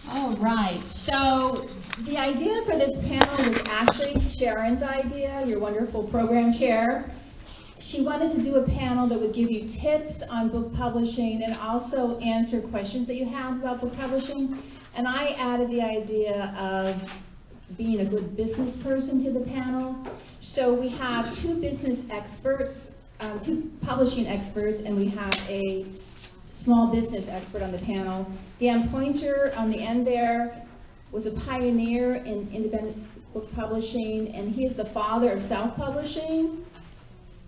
All right, so the idea for this panel was actually Sharon's idea, your wonderful program chair. She wanted to do a panel that would give you tips on book publishing and also answer questions that you have about book publishing. And I added the idea of being a good business person to the panel. So we have two business experts, two publishing experts, and we have a small business expert on the panel. Dan Pointer on the end there was a pioneer in independent book publishing, and he is the father of self-publishing.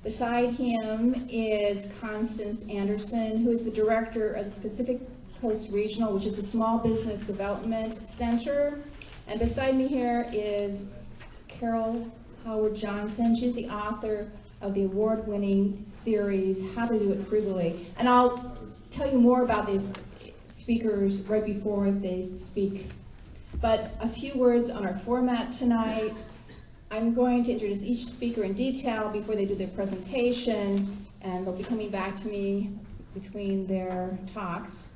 Beside him is Constance Anderson, who is the director of the Pacific Coast Regional, which is a small business development center. And beside me here is Carol Howard Johnson. She's the author of the award-winning series, How to Do It Frugally. And I'll tell you more about these speakers right before they speak. But a few words on our format tonight. I'm going to introduce each speaker in detail before they do their presentation, and they'll be coming back to me between their talks.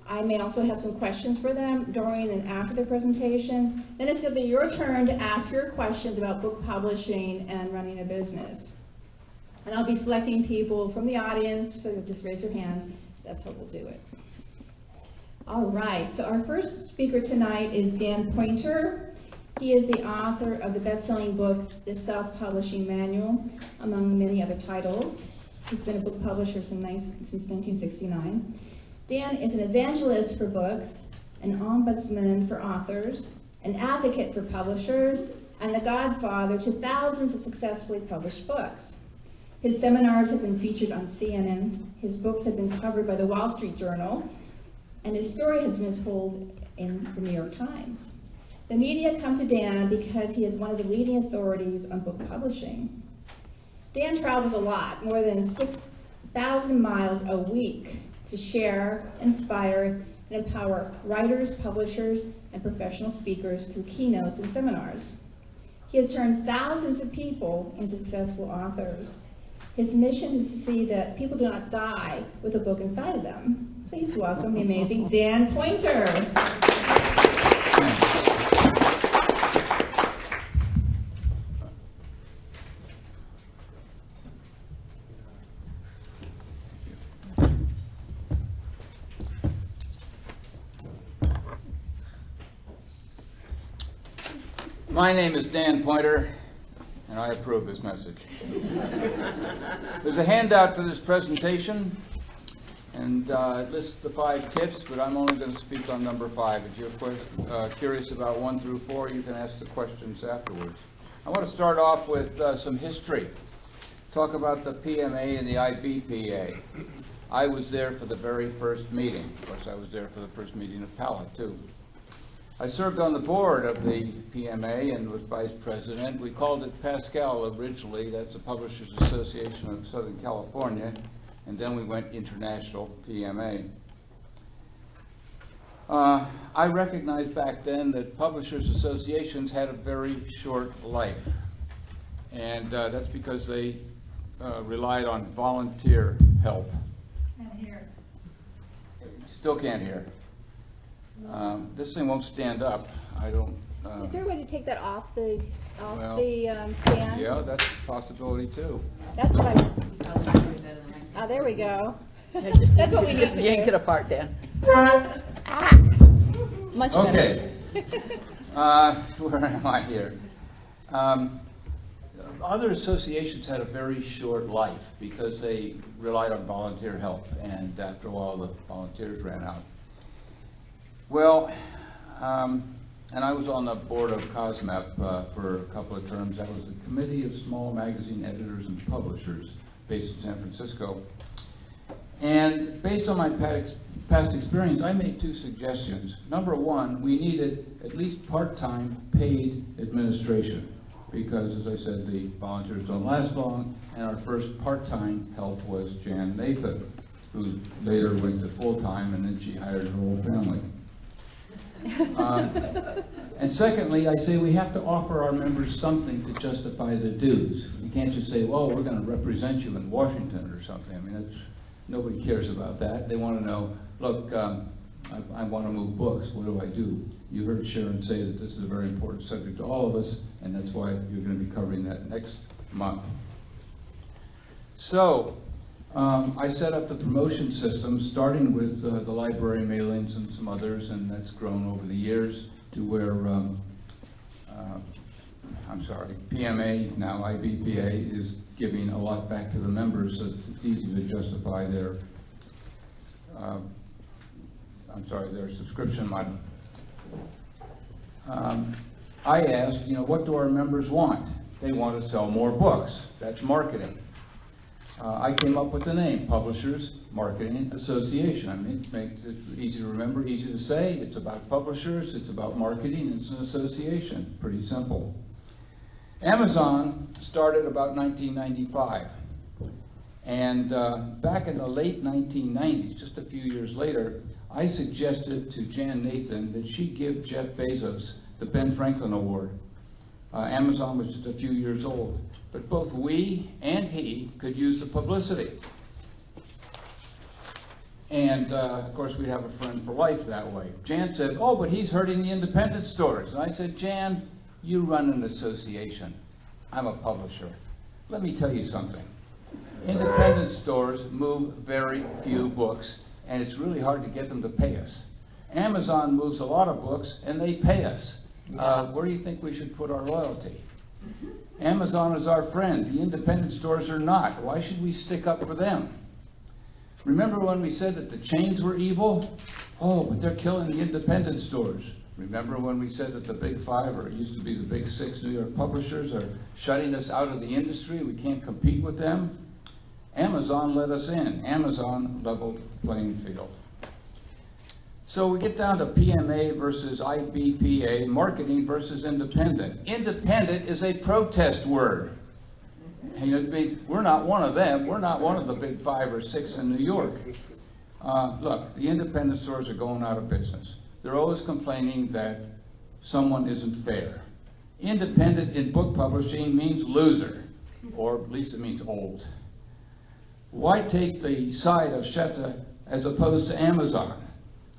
I may also have some questions for them during and after their presentations. Then it's going to be your turn to ask your questions about book publishing and running a business. And I'll be selecting people from the audience, so just raise your hand. That's how we'll do it. All right, so our first speaker tonight is Dan Pointer. He is the author of the best-selling book, The Self-Publishing Manual, among many other titles. He's been a book publisher since 1969. Dan is an evangelist for books, an ombudsman for authors, an advocate for publishers, and the godfather to thousands of successfully published books. His seminars have been featured on CNN, his books have been covered by the Wall Street Journal, and his story has been told in the New York Times. The media come to Dan because he is one of the leading authorities on book publishing. Dan travels a lot, more than 6,000 miles a week, to share, inspire, and empower writers, publishers, and professional speakers through keynotes and seminars. He has turned thousands of people into successful authors. His mission is to see that people do not die with a book inside of them. Please welcome the amazing Dan Pointer. My name is Dan Pointer, and I approve this message. There's a handout for this presentation, and it lists the 5 tips, but I'm only going to speak on number 5. If you're curious about 1 through 4, you can ask the questions afterwards. I want to start off with some history, talk about the PMA and the IBPA. I was there for the very first meeting. Of course, I was there for the first meeting of PALA, too. I served on the board of the PMA and was vice president. We called it Pascal originally. That's the Publishers Association of Southern California. And then we went international PMA. I recognized back then that publishers associations had a very short life. And that's because they relied on volunteer help. Can't hear. Still can't hear. This thing won't stand up. I don't. Is there a way to take that off the stand? Yeah, that's a possibility too. That's what I was thinking. Oh, there we go. That's what we need to do. Yank it apart, Dan. Much better. Okay. Where am I here? Other associations had a very short life because they relied on volunteer help, and after a while the volunteers ran out. Well, and I was on the board of COSMEP for a couple of terms. That was the Committee of Small Magazine Editors and Publishers based in San Francisco. And based on my past experience, I made 2 suggestions. Number 1, we needed at least part-time paid administration because, as I said, the volunteers don't last long, and our first part-time help was Jan Nathan, who later went to full-time, and then she hired her whole family. And secondly, I say we have to offer our members something to justify the dues. You can't just say, well, we're going to represent you in Washington or something. I mean, Nobody cares about that. They want to know, look, I want to move books. What do I do? You heard Sharon say that this is a very important subject to all of us, and that's why you're going to be covering that next month. So, I set up the promotion system, starting with the library mailings and some others, and that's grown over the years to where, PMA, now IBPA, is giving a lot back to the members, so it's easy to justify their, their subscription money. I asked, what do our members want? They want to sell more books. That's marketing. I came up with the name, Publishers Marketing Association. I mean, it makes it easy to remember, easy to say. It's about publishers, it's about marketing, it's an association. Pretty simple. Amazon started about 1995. And back in the late 1990s, just a few years later, I suggested to Jan Nathan that she give Jeff Bezos the Ben Franklin Award. Amazon was just a few years old, but both we and he could use the publicity. And of course, we'd have a friend for life that way. Jan said, oh, but he's hurting the independent stores. And I said, Jan, you run an association. I'm a publisher. Let me tell you something. Independent stores move very few books, and it's really hard to get them to pay us. Amazon moves a lot of books, and they pay us. Where do you think we should put our loyalty? Amazon is our friend. The independent stores are not. Why should we stick up for them? Remember when we said that the chains were evil? Oh, but they're killing the independent stores. Remember when we said that the big five, or it used to be the big six New York publishers, are shutting us out of the industry? We can't compete with them? Amazon let us in. Amazon leveled the playing field. So we get down to PMA versus IBPA, marketing versus independent. Independent is a protest word. And it means we're not one of them. We're not one of the big 5 or 6 in New York. Look, the independent stores are going out of business. They're always complaining that someone isn't fair. Independent in book publishing means loser, or at least it means old. Why take the side of Shetta as opposed to Amazon?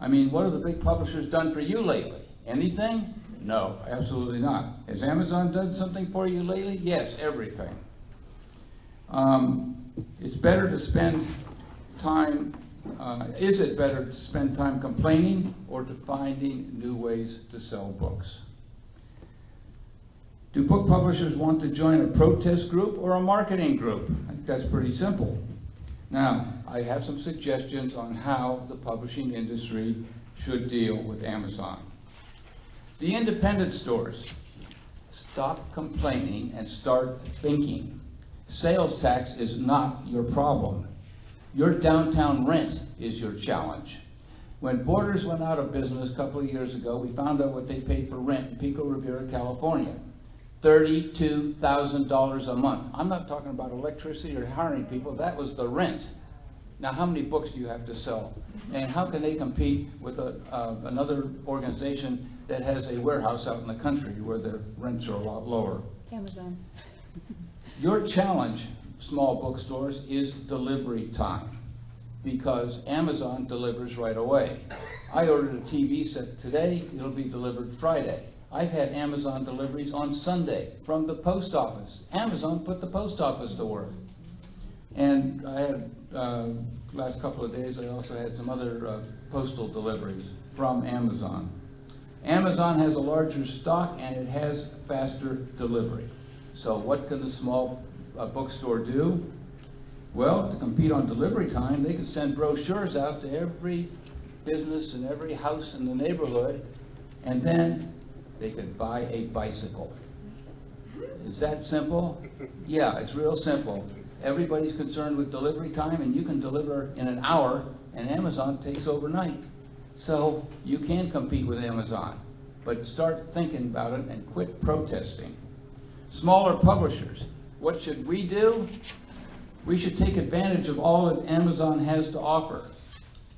I mean, what have the big publishers done for you lately? Anything? No, absolutely not. Has Amazon done something for you lately? Yes, everything. It's better to spend time, is it better to spend time complaining or to finding new ways to sell books? Do book publishers want to join a protest group or a marketing group? I think that's pretty simple. Now, I have some suggestions on how the publishing industry should deal with Amazon. The independent stores, stop complaining and start thinking. Sales tax is not your problem. Your downtown rent is your challenge. When Borders went out of business a couple of years ago, we found out what they paid for rent in Pico Rivera, California. $32,000 a month. I'm not talking about electricity or hiring people. That was the rent. Now, how many books do you have to sell? And how can they compete with another organization that has a warehouse out in the country where their rents are a lot lower? Amazon. Your challenge, small bookstores, is delivery time, because Amazon delivers right away. I ordered a TV set today. It'll be delivered Friday. I've had Amazon deliveries on Sunday from the post office. Amazon put the post office to work. And I had, last couple of days, I also had some other postal deliveries from Amazon. Amazon has a larger stock and it has faster delivery. So what can the small bookstore do? Well, to compete on delivery time, they could send brochures out to every business and every house in the neighborhood, and then they could buy a bicycle. Is that simple? Yeah, it's real simple. Everybody's concerned with delivery time, and you can deliver in an hour, and Amazon takes overnight. So you can compete with Amazon, but start thinking about it and quit protesting. Smaller publishers, what should we do? We should take advantage of all that Amazon has to offer.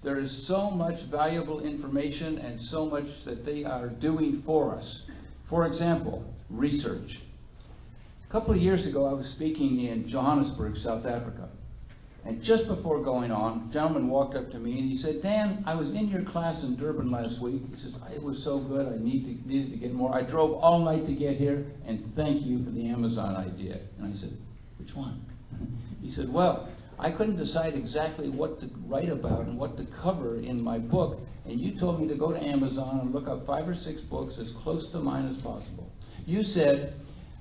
There is so much valuable information and so much that they are doing for us. For example, research. A couple of years ago, I was speaking in Johannesburg, South Africa. And just before going on, a gentleman walked up to me and he said, Dan, I was in your class in Durban last week. He says, it was so good, I needed to get more. I drove all night to get here, and thank you for the Amazon idea. And I said, which one? He said, well, I couldn't decide exactly what to write about and what to cover in my book, and you told me to go to Amazon and look up 5 or 6 books as close to mine as possible. You said,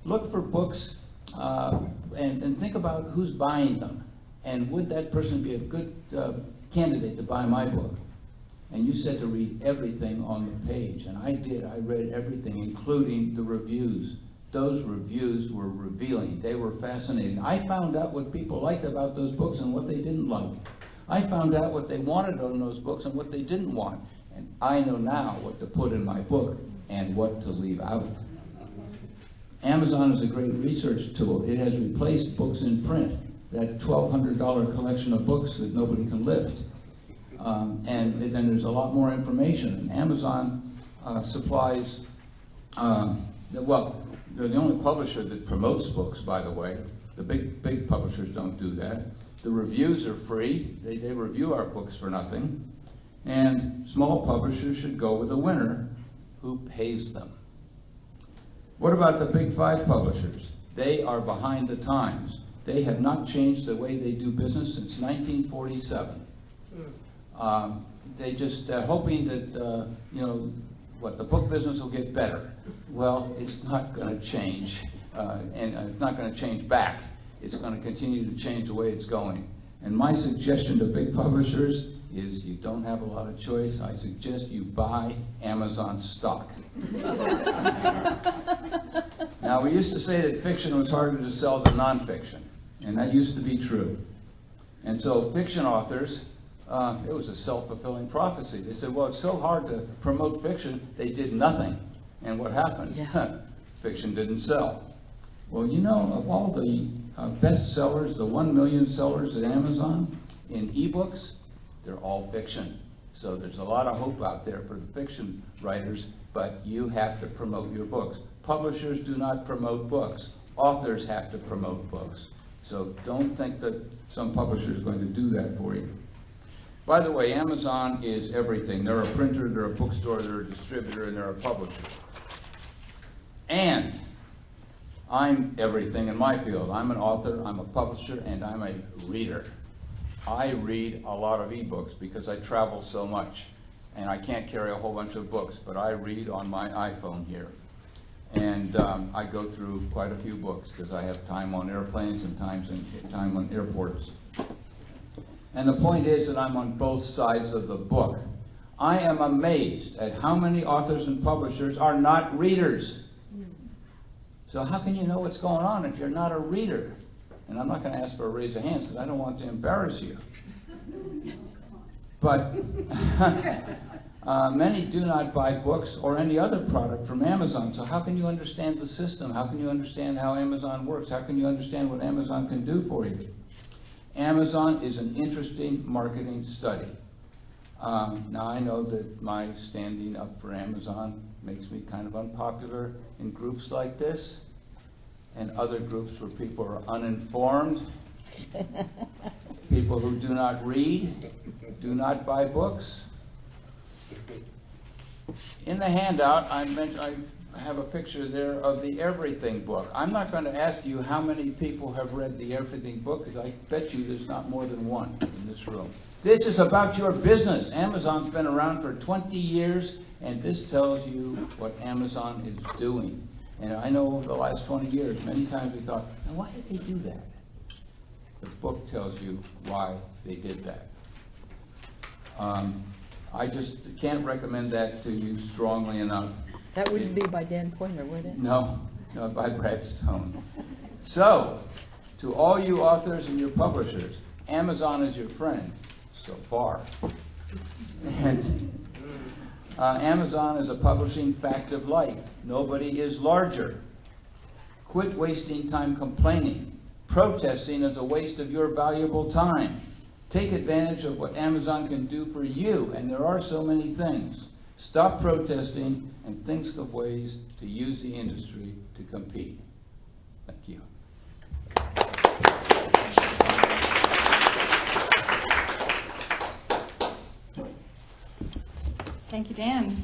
look for books and think about who's buying them. And would that person be a good candidate to buy my book? And you said to read everything on the page, and I did. I read everything, including the reviews. Those reviews were revealing. They were fascinating. I found out what people liked about those books and what they didn't like. I found out what they wanted on those books and what they didn't want. And I know now what to put in my book and what to leave out. Amazon is a great research tool. It has replaced books in print. That $1,200 collection of books that nobody can lift. And then there's a lot more information. And Amazon supplies, well, they're the only publisher that promotes books, by the way. The big publishers don't do that. The reviews are free. They review our books for nothing. And small publishers should go with a winner who pays them. What about the big 5 publishers? They are behind the times. They have not changed the way they do business since 1947. They just hoping that, you know, what, the book business will get better. Well, it's not going to change, and it's not going to change back. It's going to continue to change the way it's going. And my suggestion to big publishers is you don't have a lot of choice. I suggest you buy Amazon stock. Now, we used to say that fiction was harder to sell than nonfiction. And that used to be true. And so fiction authors, it was a self-fulfilling prophecy. They said, well, it's so hard to promote fiction, they did nothing. And what happened? Yeah. Fiction didn't sell. Well, you know, of all the best sellers, the 1 million sellers at Amazon in ebooks, they're all fiction. So there's a lot of hope out there for the fiction writers, but you have to promote your books. Publishers do not promote books. Authors have to promote books. So don't think that some publisher is going to do that for you. By the way, Amazon is everything. They're a printer, they're a bookstore, they're a distributor, and they're a publisher. And I'm everything in my field. I'm an author, I'm a publisher, and I'm a reader. I read a lot of ebooks because I travel so much, and I can't carry a whole bunch of books, but I read on my iPhone here. And I go through quite a few books because I have time on airplanes and time on airports. And the point is that I'm on both sides of the book. I am amazed at how many authors and publishers are not readers. So how can you know what's going on if you're not a reader? And I'm not going to ask for a raise of hands because I don't want to embarrass you. But many do not buy books or any other product from Amazon. So how can you understand the system? How can you understand how Amazon works? How can you understand what Amazon can do for you? Amazon is an interesting marketing study. Now I know that my standing up for Amazon makes me kind of unpopular in groups like this and other groups where people are uninformed, people who do not read, do not buy books. In the handout, I have a picture there of the Everything book. I'm not going to ask you how many people have read the Everything book, because I bet you there's not more than one in this room. This is about your business. Amazon's been around for 20 years, and this tells you what Amazon is doing. And I know over the last 20 years, many times we thought, now why did they do that? The book tells you why they did that. I just can't recommend that to you strongly enough. That wouldn't be by Dan Pointer, would it? No, by Brad Stone. So, to all you authors and your publishers, Amazon is your friend, so far. And Amazon is a publishing fact of life. Nobody is larger. Quit wasting time complaining. Protesting is a waste of your valuable time. Take advantage of what Amazon can do for you, and there are so many things. Stop protesting and think of ways to use the industry to compete. Thank you. Thank you, Dan.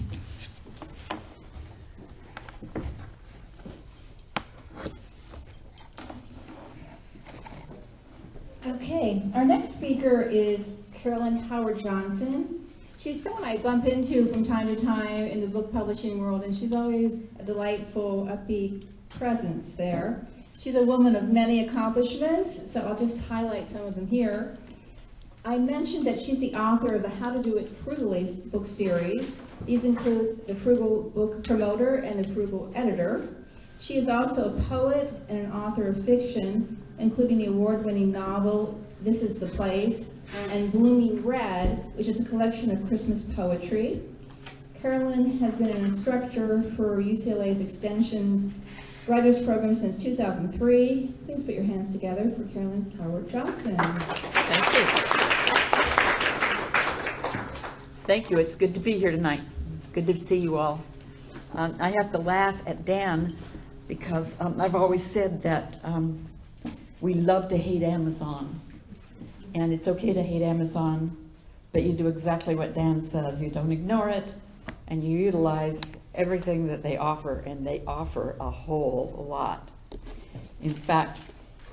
Okay, our next speaker is Carolyn Howard Johnson. She's someone I bump into from time to time in the book publishing world, and she's always a delightful, upbeat presence there. She's a woman of many accomplishments, so I'll just highlight some of them here. I mentioned that she's the author of the How to Do It Frugally book series. These include The Frugal Book Promoter and The Frugal Editor. She is also a poet and an author of fiction, including the award-winning novel This Is the Place and Blooming Red, which is a collection of Christmas poetry. Carolyn has been an instructor for UCLA's Extension's Writers Program since 2003. Please put your hands together for Carolyn Howard Johnson. Thank you. Thank you. It's good to be here tonight. Good to see you all. I have to laugh at Dan because I've always said that we love to hate Amazon. And it's okay to hate Amazon, but you do exactly what Dan says. You don't ignore it, and you utilize everything that they offer, and they offer a whole lot. In fact,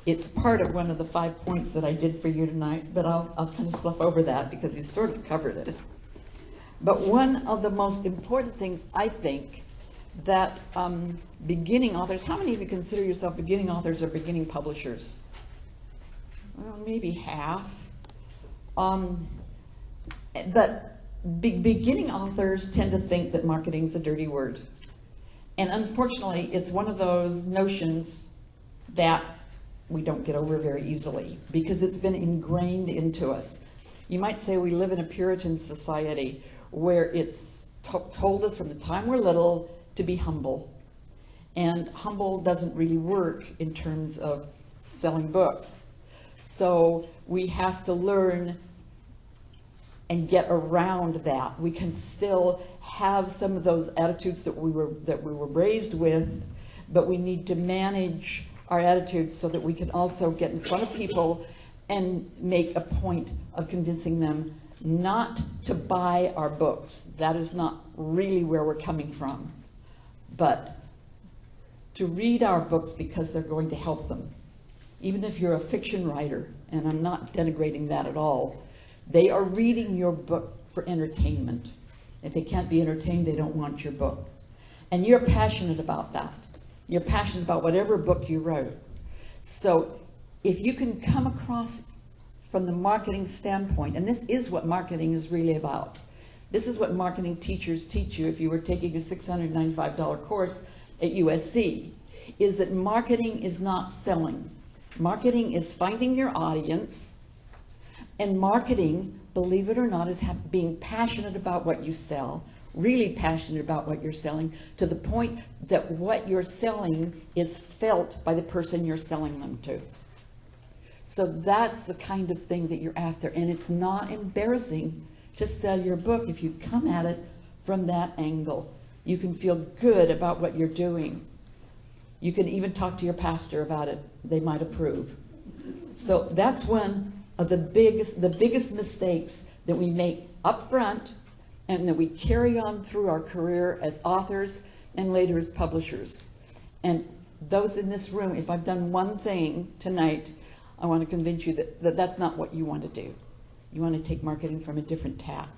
it's part of one of the 5 points that I did for you tonight, but I'll kind of slough over that because you sort of covered it. But one of the most important things, I think, that beginning authors, how many of you consider yourself beginning authors or beginning publishers? Well, maybe half. But beginning authors tend to think that marketing's a dirty word. And unfortunately, it's one of those notions that we don't get over very easily because it's been ingrained into us. You might say we live in a Puritan society where it's told us from the time we're little to be humble. And humble doesn't really work in terms of selling books. So we have to learn and get around that. We can still have some of those attitudes that we were raised with, but we need to manage our attitudes so that we can also get in front of people and make a point of convincing them not to buy our books. That is not really where we're coming from, but to read our books because they're going to help them. Even if you're a fiction writer, and I'm not denigrating that at all, they are reading your book for entertainment. If they can't be entertained, they don't want your book. And you're passionate about that. You're passionate about whatever book you wrote. So if you can come across from the marketing standpoint, and this is what marketing is really about. This is what marketing teachers teach you if you were taking a $695 course at USC, is that marketing is not selling. Marketing is finding your audience, and marketing, believe it or not, is being passionate about what you sell, really passionate about what you're selling, to the point that what you're selling is felt by the person you're selling them to. So that's the kind of thing that you're after, and it's not embarrassing to sell your book if you come at it from that angle. You can feel good about what you're doing. You can even talk to your pastor about it. They might approve. So that's one of the biggest mistakes that we make up front and that we carry on through our career as authors and later as publishers. And those in this room, if I've done one thing tonight, I want to convince you that that's not what you want to do. You want to take marketing from a different tack.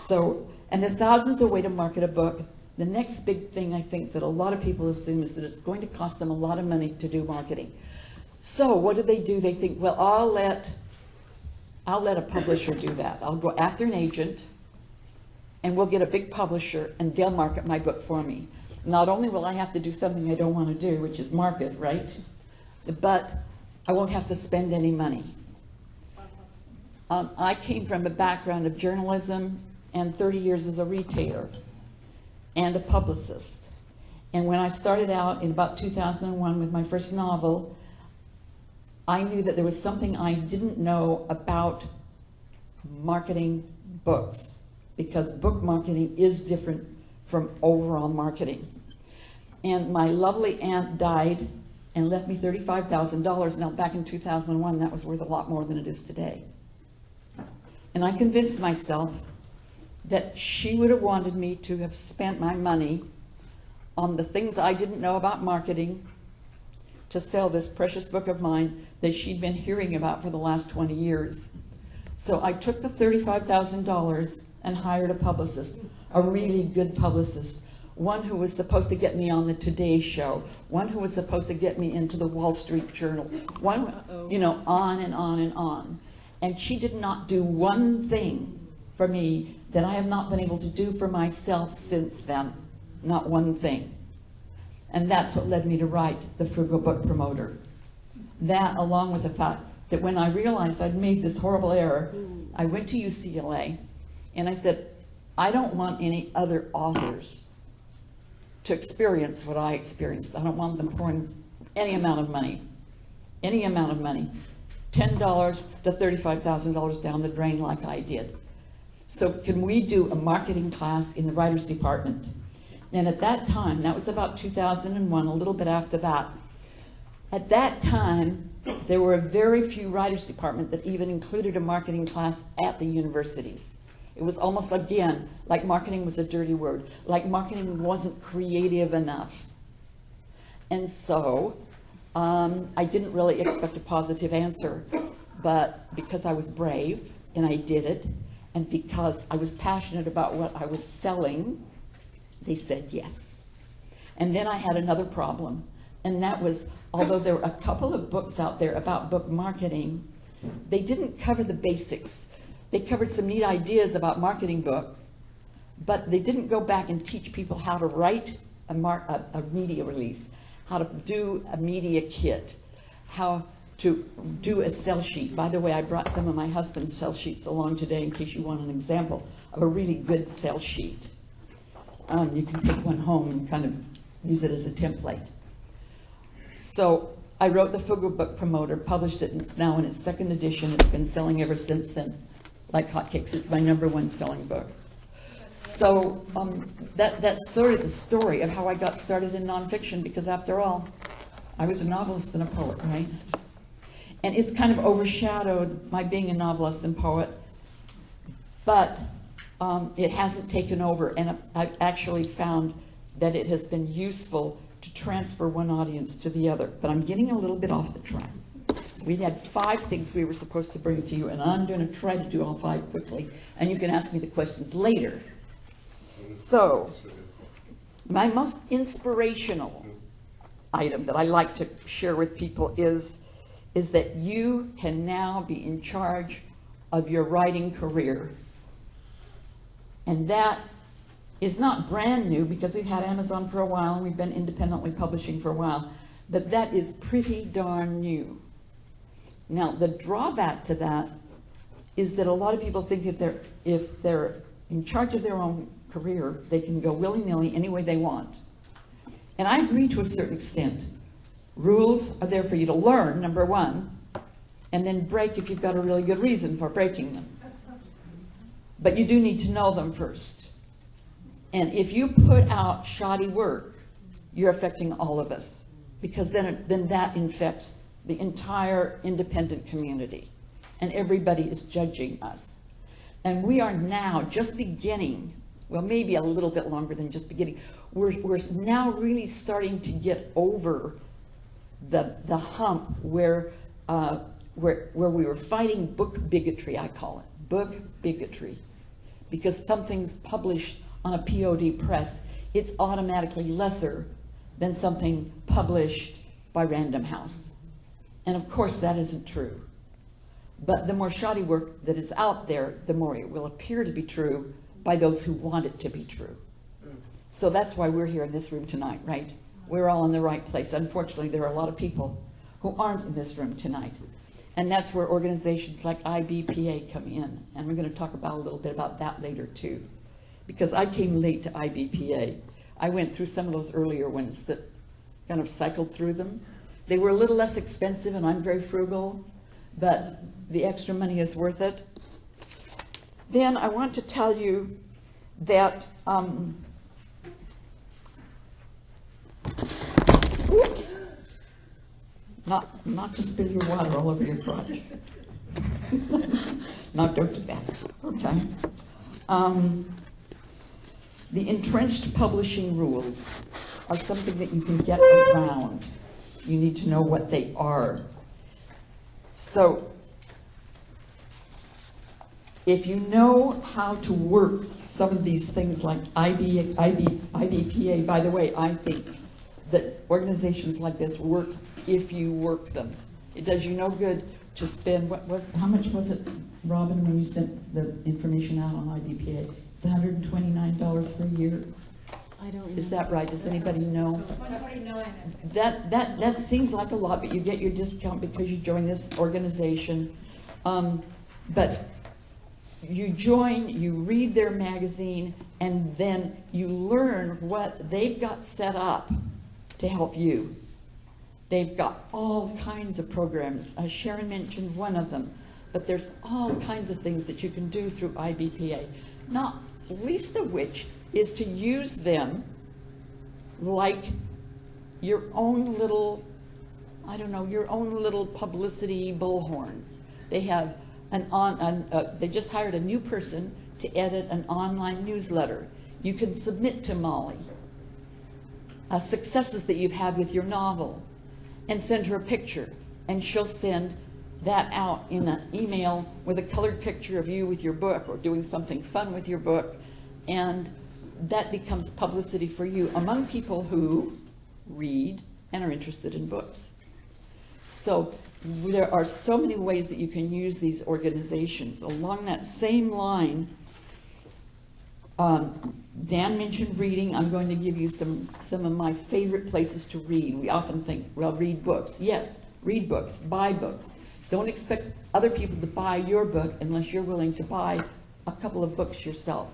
So, and there are thousands of ways to market a book. The next big thing I think that a lot of people assume is that it's going to cost them a lot of money to do marketing. So what do? They think, well, I'll let a publisher do that. I'll go after an agent and we'll get a big publisher and they'll market my book for me. Not only will I have to do something I don't want to do, which is market, right? But I won't have to spend any money. I came from a background of journalism and 30 years as a retailer and a publicist. And when I started out in about 2001 with my first novel, I knew that there was something I didn't know about marketing books, because book marketing is different from overall marketing. And my lovely aunt died and left me $35,000. Now, back in 2001, that was worth a lot more than it is today. And I convinced myself that she would have wanted me to have spent my money on the things I didn't know about marketing to sell this precious book of mine that she'd been hearing about for the last 20 years. So I took the $35,000 and hired a publicist, a really good publicist, one who was supposed to get me on the Today Show, one who was supposed to get me into the Wall Street Journal, one, you know, on and on and on. And she did not do one thing for me that I have not been able to do for myself since then. Not one thing. And that's what led me to write The Frugal Book Promoter. That, along with the fact that when I realized I'd made this horrible error, I went to UCLA and I said, I don't want any other authors to experience what I experienced. I don't want them pouring any amount of money, $10 to $35,000 down the drain like I did. So can we do a marketing class in the writers department? And at that time, that was about 2001, a little bit after that, at that time, there were very few writers department that even included a marketing class at the universities. It was almost, again, like marketing was a dirty word, like marketing wasn't creative enough. And so I didn't really expect a positive answer, but because I was brave and I did it, and because I was passionate about what I was selling, they said yes. And then I had another problem, and that was, although there were a couple of books out there about book marketing, they didn't cover the basics. They covered some neat ideas about marketing books, but they didn't go back and teach people how to write a media release, how to do a media kit, how to do a sell sheet. By the way, I brought some of my husband's sell sheets along today in case you want an example of a really good sell sheet. You can take one home and kind of use it as a template. So I wrote The Frugal Book Promoter, published it, and it's now in its second edition. It's been selling ever since then, like hotcakes. It's my #1 selling book. So that's sort of the story of how I got started in nonfiction, because after all, I was a novelist and a poet, right? And it's kind of overshadowed my being a novelist and poet, but it hasn't taken over, and I've actually found that it has been useful to transfer one audience to the other. But I'm getting a little bit off the track. We had 5 things we were supposed to bring to you, and I'm going to try to do all 5 quickly, and you can ask me the questions later. So, my most inspirational item that I like to share with people is that you can now be in charge of your writing career. And that is not brand new, because we've had Amazon for a while and we've been independently publishing for a while, but that is pretty darn new. Now, the drawback to that is that a lot of people think if they're in charge of their own career, they can go willy-nilly any way they want. And I agree to a certain extent. Rules are there for you to learn, #1, and then break if you've got a really good reason for breaking them. But you do need to know them first. And if you put out shoddy work, you're affecting all of us, because then that infects the entire independent community, and everybody is judging us. And we are now just beginning, well, maybe a little bit longer than just beginning, we're now really starting to get over the hump where we were fighting book bigotry, I call it, book bigotry. Because something's published on a POD press, it's automatically lesser than something published by Random House. And of course that isn't true. But the more shoddy work that is out there, the more it will appear to be true by those who want it to be true. So that's why we're here in this room tonight, right? We're all in the right place. Unfortunately, there are a lot of people who aren't in this room tonight. And that's where organizations like IBPA come in. And we're going to talk about a little bit about that later too. Because I came late to IBPA. I went through some of those earlier ones that kind of cycled through them. They were a little less expensive, and I'm very frugal, but the extra money is worth it. Then I want to tell you that oops, not to spill your water all over your crotch. No, don't do that. Okay. The entrenched publishing rules are something that you can get around. You need to know what they are. So, if you know how to work some of these things like IBPA, by the way, I think that organizations like this work if you work them. It does you no good to spend, how much was it, Robin, when you sent the information out on IBPA? It's $129 per year. I don't remember. Is that right? Does anybody know? $129. That seems like a lot, but you get your discount because you join this organization. But you join, you read their magazine, and then you learn what they've got set up to help you. They've got all kinds of programs. Sharon mentioned one of them, but there's all kinds of things that you can do through IBPA, not least of which is to use them like your own little, I don't know, your own little publicity bullhorn. They have they just hired a new person to edit an online newsletter. You can submit to Molly successes that you've had with your novel and send her a picture, and she'll send that out in an email with a colored picture of you with your book or doing something fun with your book, and that becomes publicity for you among people who read and are interested in books. So there are so many ways that you can use these organizations. Along that same line, Dan mentioned reading. I'm going to give you some of my favorite places to read. We often think, well, read books. Yes, read books, buy books. Don't expect other people to buy your book unless you're willing to buy a couple of books yourself.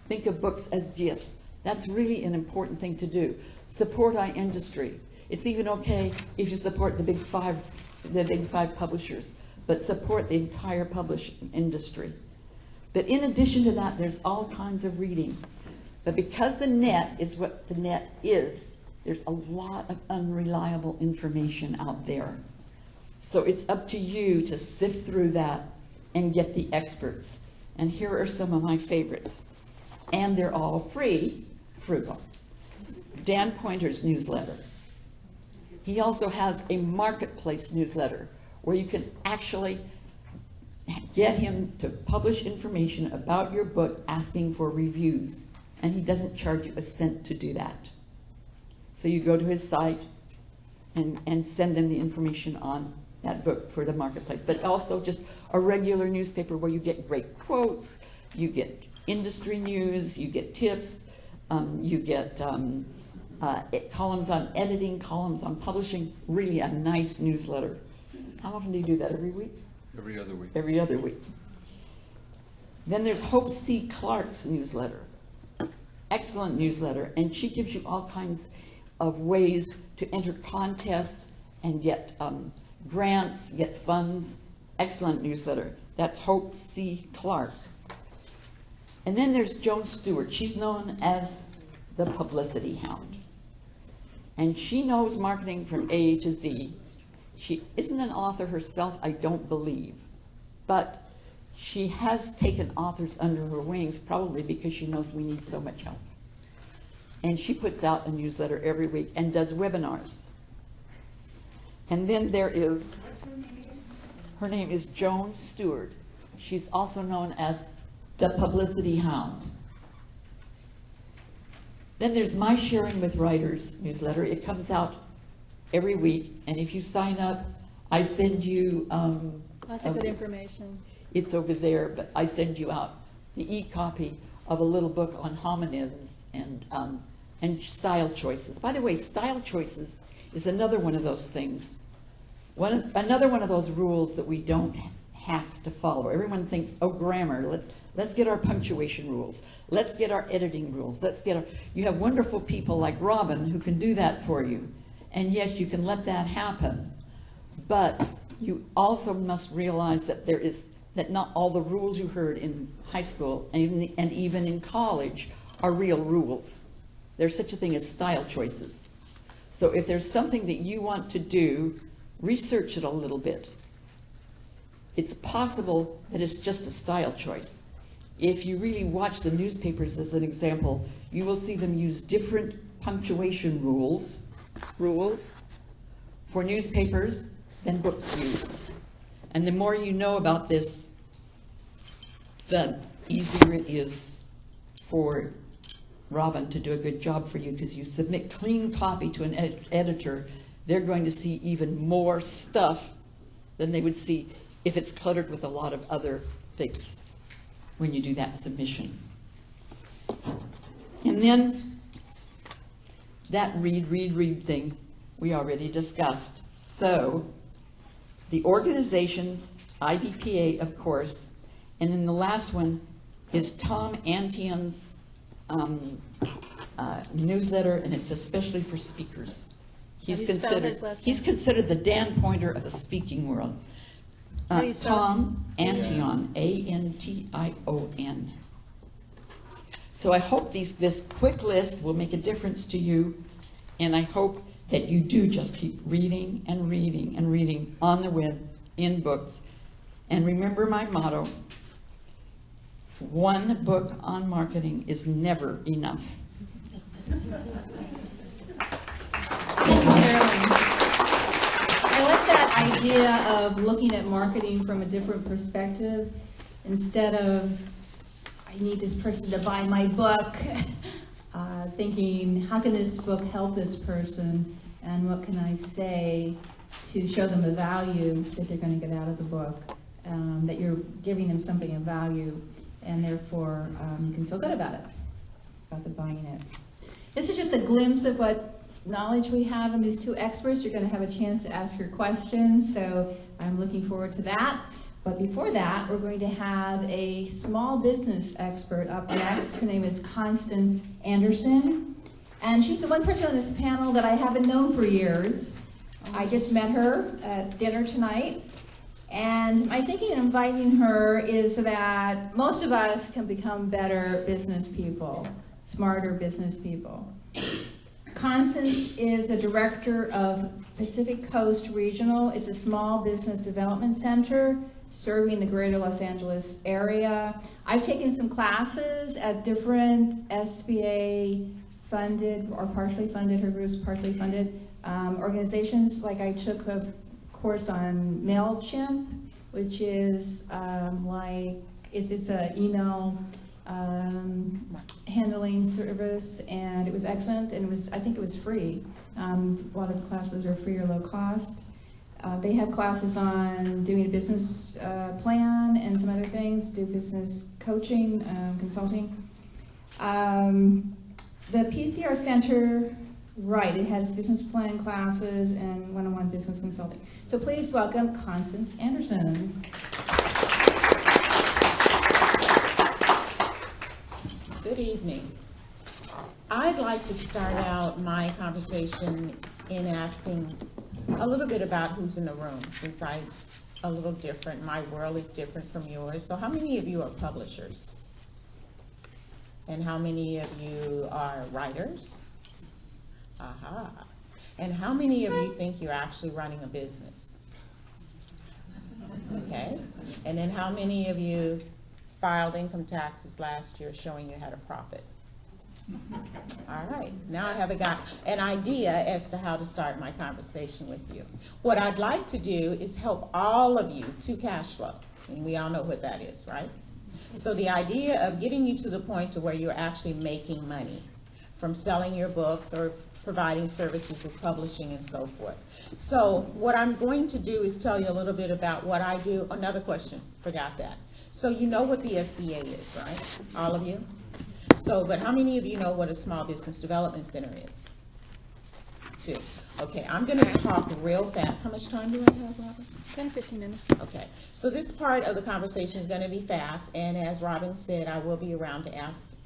Think of books as gifts. That's really an important thing to do. Support our industry. It's even okay if you support the big five publishers, but support the entire publishing industry. But in addition to that, there's all kinds of reading. But because the net is what the net is, there's a lot of unreliable information out there. So it's up to you to sift through that and get the experts. And here are some of my favorites. And they're all free, frugal. Dan Pointer's newsletter. He also has a marketplace newsletter where you can actually get him to publish information about your book asking for reviews. And he doesn't charge you a cent to do that. So you go to his site and send them the information on that book for the marketplace. But also just a regular newspaper where you get great quotes, you get industry news, you get tips, you get columns on editing, columns on publishing, really a nice newsletter. How often do you do that? Every week? Every other week. Every other week. Then there's Hope C. Clark's newsletter. Excellent newsletter, and she gives you all kinds of ways to enter contests and get grants, get funds. Excellent newsletter. That's Hope C. Clark. And then there's Joan Stewart. She's known as the publicity hound. And she knows marketing from A to Z. She isn't an author herself, I don't believe. But she has taken authors under her wings, probably because she knows we need so much help. And she puts out a newsletter every week and does webinars. And then there is, her name is Joan Stewart. She's also known as the Publicity Hound. Then there's My Sharing with Writers newsletter. It comes out every week, and if you sign up, I send you Lots of good information. It's over there, but I send you out the e-copy of a little book on homonyms and style choices. By the way, style choices is another one of those things. Another one of those rules that we don't have to follow. Everyone thinks, oh, grammar, let's get our punctuation rules. Let's get our editing rules. You have wonderful people like Robin who can do that for you. And yes, you can let that happen. But you also must realize that not all the rules you heard in high school and even in college are real rules. There's such a thing as style choices. So if there's something that you want to do, research it a little bit. It's possible that it's just a style choice. if you really watch the newspapers as an example, you will see them use different punctuation rules for newspapers than books use. And the more you know about this, the easier it is for Robin to do a good job for you, because you submit clean copy to an editor, they're going to see even more stuff than they would see if it's cluttered with a lot of other things when you do that submission. And then that read thing we already discussed. So the organizations, IBPA, of course, and then the last one is Tom Antion's newsletter, and it's especially for speakers. He's considered the Dan Pointer of the speaking world. Tom Antion, Antion. So I hope this quick list will make a difference to you, and I hope that you do just keep reading and reading and reading on the web, in books. And remember my motto: one book on marketing is never enough. Thank you, Carolyn. I like that idea of looking at marketing from a different perspective. Instead of, I need this person to buy my book, thinking, how can this book help this person, and what can I say to show them the value that they're going to get out of the book, that you're giving them something of value, and therefore you can feel good about it, about the buying it. This is just a glimpse of what knowledge we have in these two experts. You're going to have a chance to ask your questions, so I'm looking forward to that. But before that, we're going to have a small business expert up next. Her name is Constance Anderson, and she's the one person on this panel that I haven't known for years. I just met her at dinner tonight, and my thinking in inviting her is that most of us can become better business people, smarter business people. Constance is the director of Pacific Coast Regional. It's a small business development center serving the greater Los Angeles area. I've taken some classes at different SBA funded or partially funded, her group's partially funded organizations. Like I took a course on MailChimp, which is it's an email handling service, and it was excellent, and I think it was free. A lot of the classes are free or low cost. They have classes on doing a business plan and some other things, do business coaching, consulting. The PCR Center, right, it has business plan classes and one-on-one business consulting. So please welcome Constance Anderson. Good evening. I'd like to start out my conversation in asking a little bit about who's in the room, since I'm a little different. My world is different from yours. So how many of you are publishers? And how many of you are writers? Aha. And how many of you think you're actually running a business? Okay. And then how many of you filed income taxes last year showing you had a profit? All right, now I have an idea as to how to start my conversation with you. What I'd like to do is help all of you to cash flow, and we all know what that is, right? So the idea of getting you to the point to where you're actually making money from selling your books or providing services as publishing and so forth. So what I'm going to do is tell you a little bit about what I do. Another question, forgot that. So you know what the SBA is, right? All of you? So, but how many of you know what a Small Business Development Center is? 2. Okay, I'm going to talk real fast. How much time do I have, Robin? 10 or 15 minutes. Okay, so this part of the conversation is going to be fast, and as Robin said, I will be around to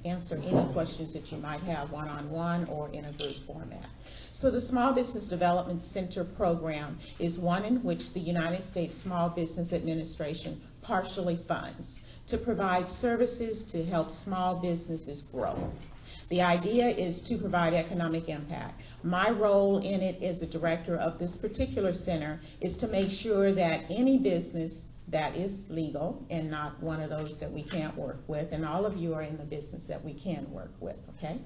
answer any questions that you might have one-on-one or in a group format. So the Small Business Development Center program is one in which the United States Small Business Administration partially funds to provide services to help small businesses grow. The idea is to provide economic impact. My role in it as the director of this particular center is to make sure that any business that is legal and not one of those that we can't work with, and all of you are in the business that we can work with, okay?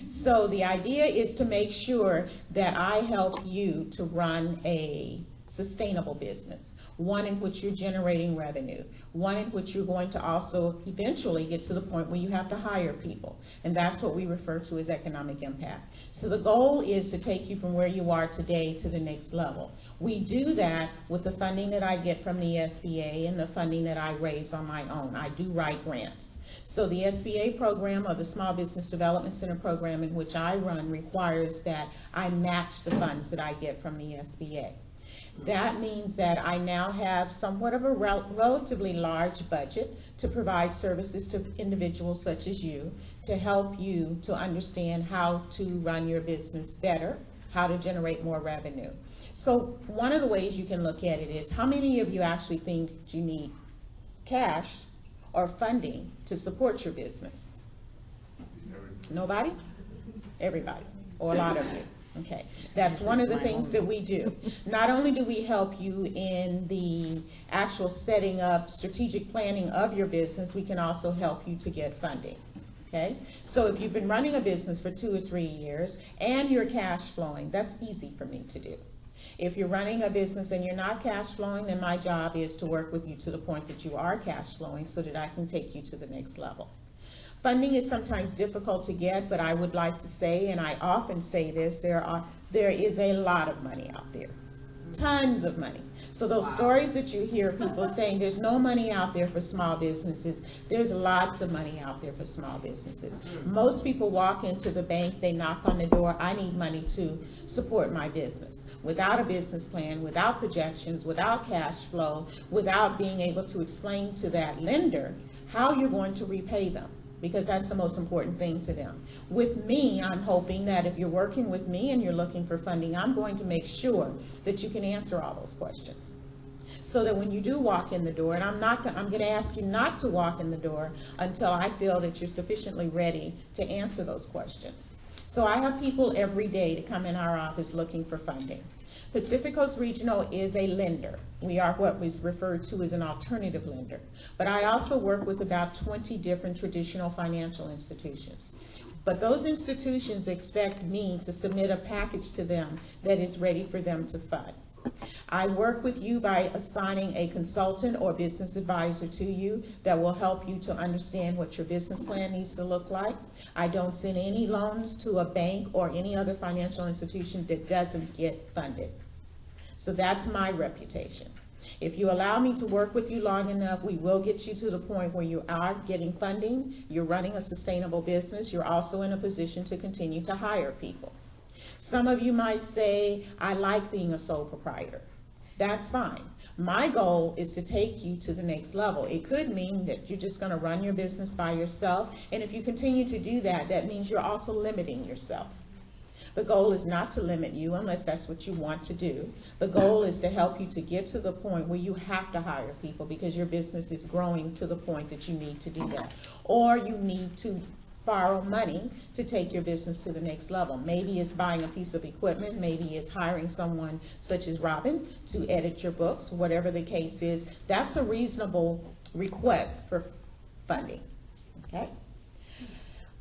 So the idea is to make sure that I help you to run a sustainable business, one in which you're generating revenue, one in which you're going to also eventually get to the point where you have to hire people. And that's what we refer to as economic impact. So the goal is to take you from where you are today to the next level. We do that with the funding that I get from the SBA and the funding that I raise on my own. I do write grants. So the SBA program, or the Small Business Development Center program in which I run, requires that I match the funds that I get from the SBA. That means that I now have somewhat of a relatively large budget to provide services to individuals such as you, to help you to understand how to run your business better, how to generate more revenue. So one of the ways you can look at it is, how many of you actually think you need cash or funding to support your business? Nobody? Everybody, or a lot of you. Okay, that's one of the things that we do. Not only do we help you in the actual setting up, strategic planning of your business, we can also help you to get funding. Okay, so if you've been running a business for 2 or 3 years and you're cash flowing, that's easy for me to do. If you're running a business and you're not cash flowing, then my job is to work with you to the point that you are cash flowing so that I can take you to the next level. Funding is sometimes difficult to get, but I would like to say, and I often say this, there is a lot of money out there. Tons of money. So those stories that you hear people saying there's no money out there for small businesses, there's lots of money out there for small businesses. Most people walk into the bank, they knock on the door, I need money to support my business. Without a business plan, without projections, without cash flow, without being able to explain to that lender how you're going to repay them, because that's the most important thing to them. With me, I'm hoping that if you're working with me and you're looking for funding, I'm going to make sure that you can answer all those questions. So that when you do walk in the door, and I'm going to ask you not to walk in the door until I feel that you're sufficiently ready to answer those questions. So I have people every day to come in our office looking for funding. Pacific Coast Regional is a lender. We are what was referred to as an alternative lender. But I also work with about 20 different traditional financial institutions. But those institutions expect me to submit a package to them that is ready for them to fund. I work with you by assigning a consultant or business advisor to you that will help you to understand what your business plan needs to look like. I don't send any loans to a bank or any other financial institution that doesn't get funded. So that's my reputation. If you allow me to work with you long enough, we will get you to the point where you are getting funding, you're running a sustainable business, you're also in a position to continue to hire people. Some of you might say, I like being a sole proprietor. That's fine. My goal is to take you to the next level. It could mean that you're just going to run your business by yourself, and if you continue to do that, that means you're also limiting yourself. The goal is not to limit you unless that's what you want to do. The goal is to help you to get to the point where you have to hire people because your business is growing to the point that you need to do that. Or you need to borrow money to take your business to the next level. Maybe it's buying a piece of equipment, maybe it's hiring someone such as Robin to edit your books, whatever the case is. That's a reasonable request for funding, okay?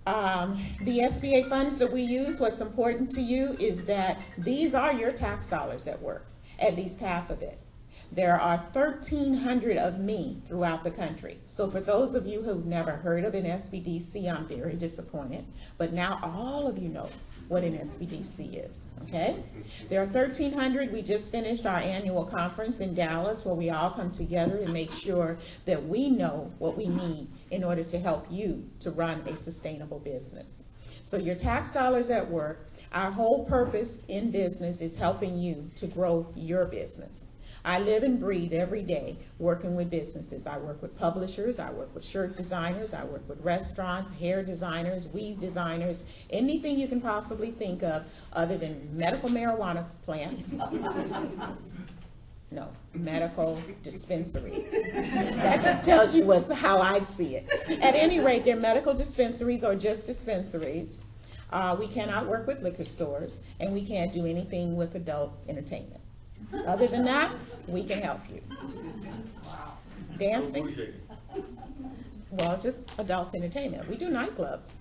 The SBA funds that we use, what's important to you is that these are your tax dollars at work, at least half of it. There are 1,300 of me throughout the country. So for those of you who've never heard of an SBDC, I'm very disappointed. But now all of you know what an SBDC is, okay? There are 1,300. We just finished our annual conference in Dallas where we all come together and make sure that we know what we need in order to help you to run a sustainable business. So your tax dollars at work, our whole purpose in business is helping you to grow your business. I live and breathe every day working with businesses. I work with publishers, I work with shirt designers, I work with restaurants, hair designers, weave designers, anything you can possibly think of other than medical marijuana plants. No, medical dispensaries. That just tells you how I see it. At any rate, they're medical dispensaries or just dispensaries. We cannot work with liquor stores, and we can't do anything with adult entertainment. Other than that, we can help you. Dancing? Well, just adult entertainment. We do nightclubs,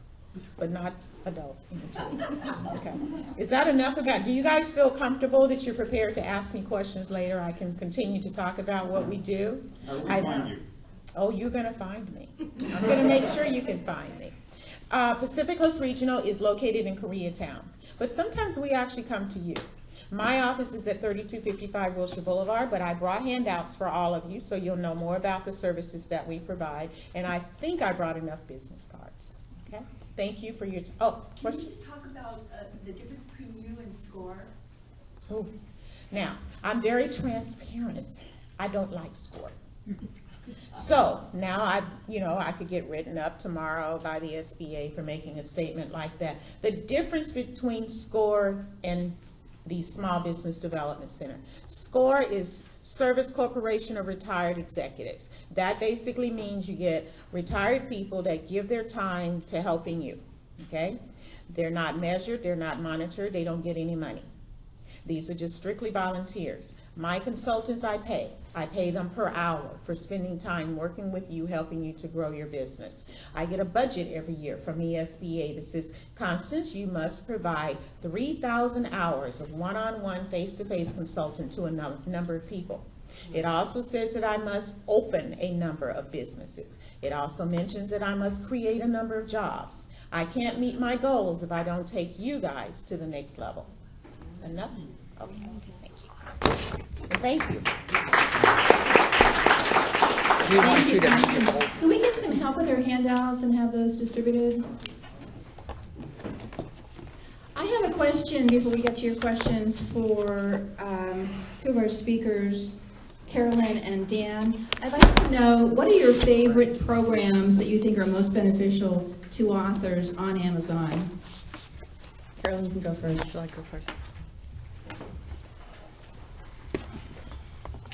but not adult entertainment. Okay. Is that enough about, do you guys feel comfortable that you're prepared to ask me questions later? I can continue to talk about what we do. I will find you. Oh, you're gonna find me. I'm gonna make sure you can find me. Pacific Coast Regional is located in Koreatown, but sometimes we actually come to you. My office is at 3255 Wilshire Boulevard, but I brought handouts for all of you so you'll know more about the services that we provide, and I think I brought enough business cards. Okay? Thank you for your, question? Can you just talk about the difference between you and SCORE? Oh, now, I'm very transparent. I don't like SCORE. So now I could get written up tomorrow by the SBA for making a statement like that. The difference between SCORE and the Small Business Development Center. SCORE is Service Corporation of Retired Executives. That basically means you get retired people that give their time to helping you, okay? They're not measured, they're not monitored, they don't get any money. These are just strictly volunteers. My consultants I pay them per hour for spending time working with you, helping you to grow your business. I get a budget every year from the SBA that says, Constance, you must provide 3,000 hours of one-on-one, face-to-face consulting to a number of people. It also says that I must open a number of businesses. It also mentions that I must create a number of jobs. I can't meet my goals if I don't take you guys to the next level. Enough? Okay, thank you. And thank you. Thank you, Constance. Can we get some help with our handouts and have those distributed? I have a question before we get to your questions for two of our speakers, Carolyn and Dan. I'd like to know, what are your favorite programs that you think are most beneficial to authors on Amazon? Carolyn, you can go first. Shall I go first?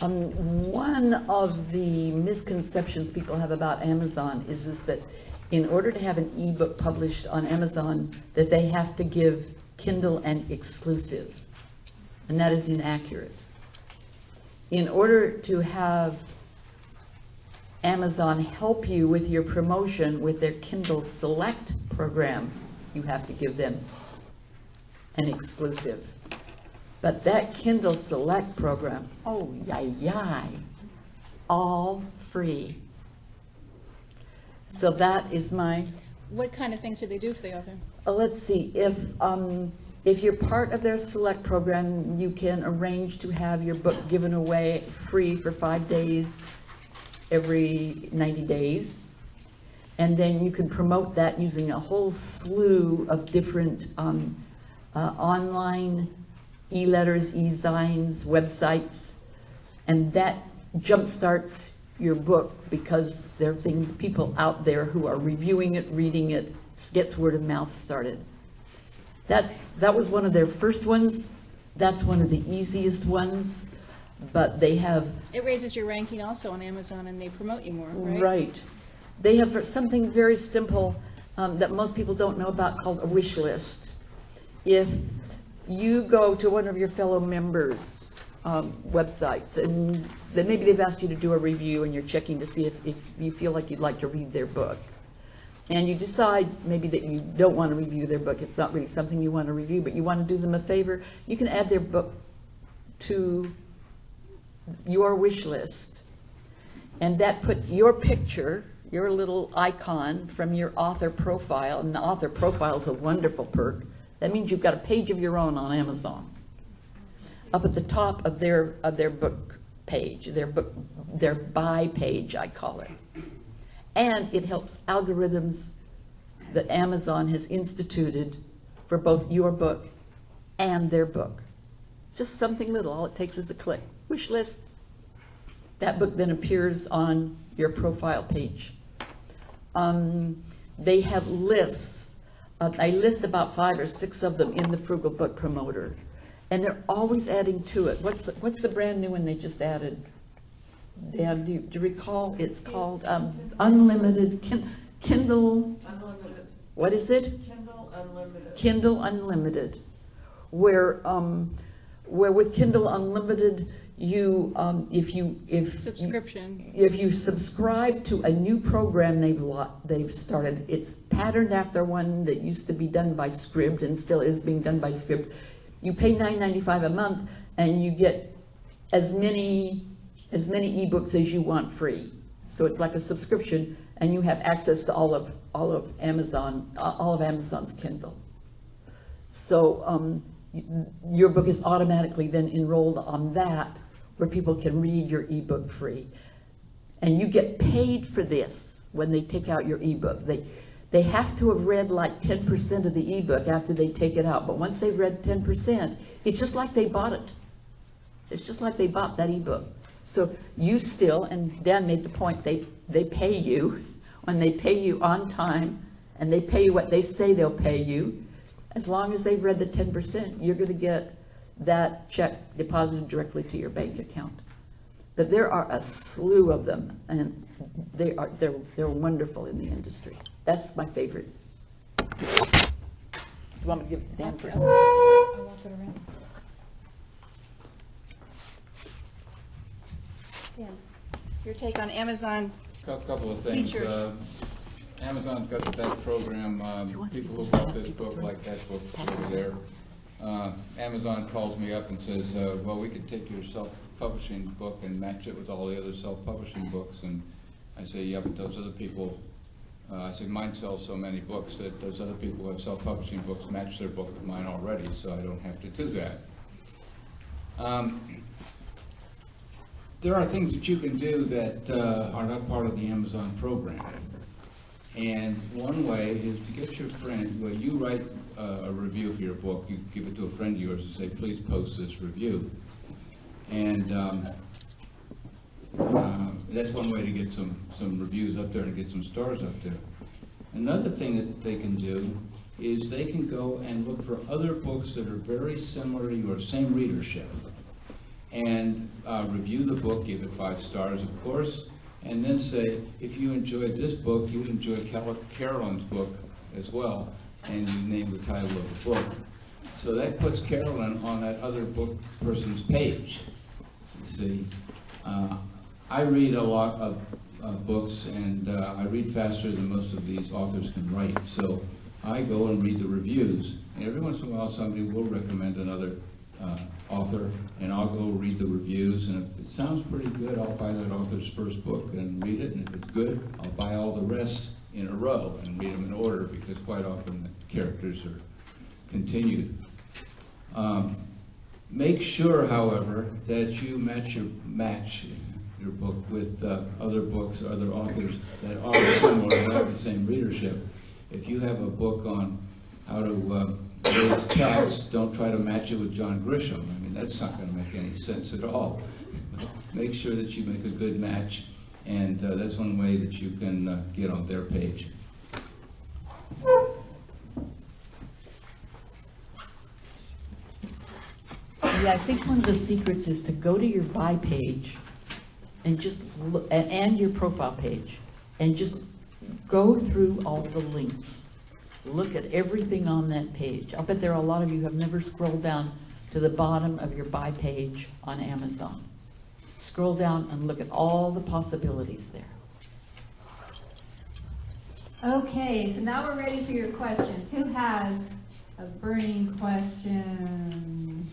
One of the misconceptions people have about Amazon is that in order to have an ebook published on Amazon, that they have to give Kindle an exclusive, and that is inaccurate. In order to have Amazon help you with your promotion with their Kindle Select program, you have to give them an exclusive. But that Kindle Select program, oh, all free. So that is my, What kind of things do they do for the author? let's see, if you're part of their Select program, you can arrange to have your book given away free for 5 days every 90 days. And then you can promote that using a whole slew of different online e-letters, e-signs, websites, and that jumpstarts your book because there are things, people out there who are reviewing it, reading it, gets word of mouth started. That was one of their first ones. That's one of the easiest ones, but they have... It raises your ranking also on Amazon, and they promote you more, right? Right. They have something very simple that most people don't know about called a wish list. If you go to one of your fellow members' websites, and then maybe they've asked you to do a review, and you're checking to see if you feel like you'd like to read their book, and you decide maybe that you don't want to review their book, it's not really something you want to review, but you want to do them a favor, you can add their book to your wish list, and that puts your picture, your little icon from your author profile, and the author profile is a wonderful perk. That means you've got a page of your own on Amazon. Up at the top of their book page, their buy page, I call it. And it helps algorithms that Amazon has instituted for both your book and their book. Just something little, all it takes is a click. Wish list. That book then appears on your profile page. They have lists. I list about 5 or 6 of them in the Frugal Book Promoter, and they're always adding to it. What's the brand new one they just added? Dan, do you recall? It's called Unlimited Kindle. Unlimited. What is it? Kindle Unlimited. Kindle Unlimited, where with Kindle Unlimited you, Subscription. if you subscribe to a new program they've started, it's patterned after one that used to be done by Scribd and still is being done by Scribd. You pay $9.95 a month and you get as many ebooks as you want free. So it's like a subscription, and you have access to all of Amazon's Kindle. So your book is automatically then enrolled on that, where people can read your ebook free. And you get paid for this when they take out your ebook. They have to have read like 10% of the ebook after they take it out. But once they've read 10%, it's just like they bought it. It's just like they bought that ebook. So you still, and Dan made the point, they pay you. When they pay you on time, and they pay you what they say they'll pay you, as long as they've read the 10%, you're going to get that check deposited directly to your bank account. But there are a slew of them, and they're wonderful in the industry. That's my favorite. You want me to give it to Dan first? I'll walk it around. Dan, your take on Amazon. A couple of things. Features. Amazon's got the best program. People who bought this book like that book over there. Amazon calls me up and says, well, we could take your self-publishing book and match it with all the other self-publishing books. And I say, yeah, but those other people, I said, mine sells so many books that those other people who have self-publishing books match their book with mine already, so I don't have to do that. There are things that you can do that are not part of the Amazon program. And one way is to get your friend, well, you write a review for your book, you give it to a friend of yours and say, please post this review. And that's one way to get some reviews up there and get some stars up there. Another thing that they can do is they can go and look for other books that are very similar to your same readership, and review the book, give it 5 stars, of course, and then say, if you enjoyed this book, you'd enjoy Carolyn's book as well, and you name the title of the book. So that puts Carolyn on that other book person's page, you see. I read a lot of books, and I read faster than most of these authors can write, so I go and read the reviews, and every once in a while somebody will recommend another author, and I'll go read the reviews, and if it sounds pretty good, I'll buy that author's first book and read it, and if it's good, I'll buy all the rest in a row and read them in order, because quite often the characters are continued. Make sure, however, that you match your book with other books or other authors that are similar and have the same readership. If you have a book on how to raise cats, don't try to match it with John Grisham. I mean, that's not going to make any sense at all. Make sure that you make a good match, and that's one way that you can get on their page. Yeah, I think one of the secrets is to go to your buy page and just look, and your profile page, and just go through all the links. Look at everything on that page. I'll bet there are a lot of you who have never scrolled down to the bottom of your buy page on Amazon. Scroll down and look at all the possibilities there. Okay, so now we're ready for your questions. Who has a burning question?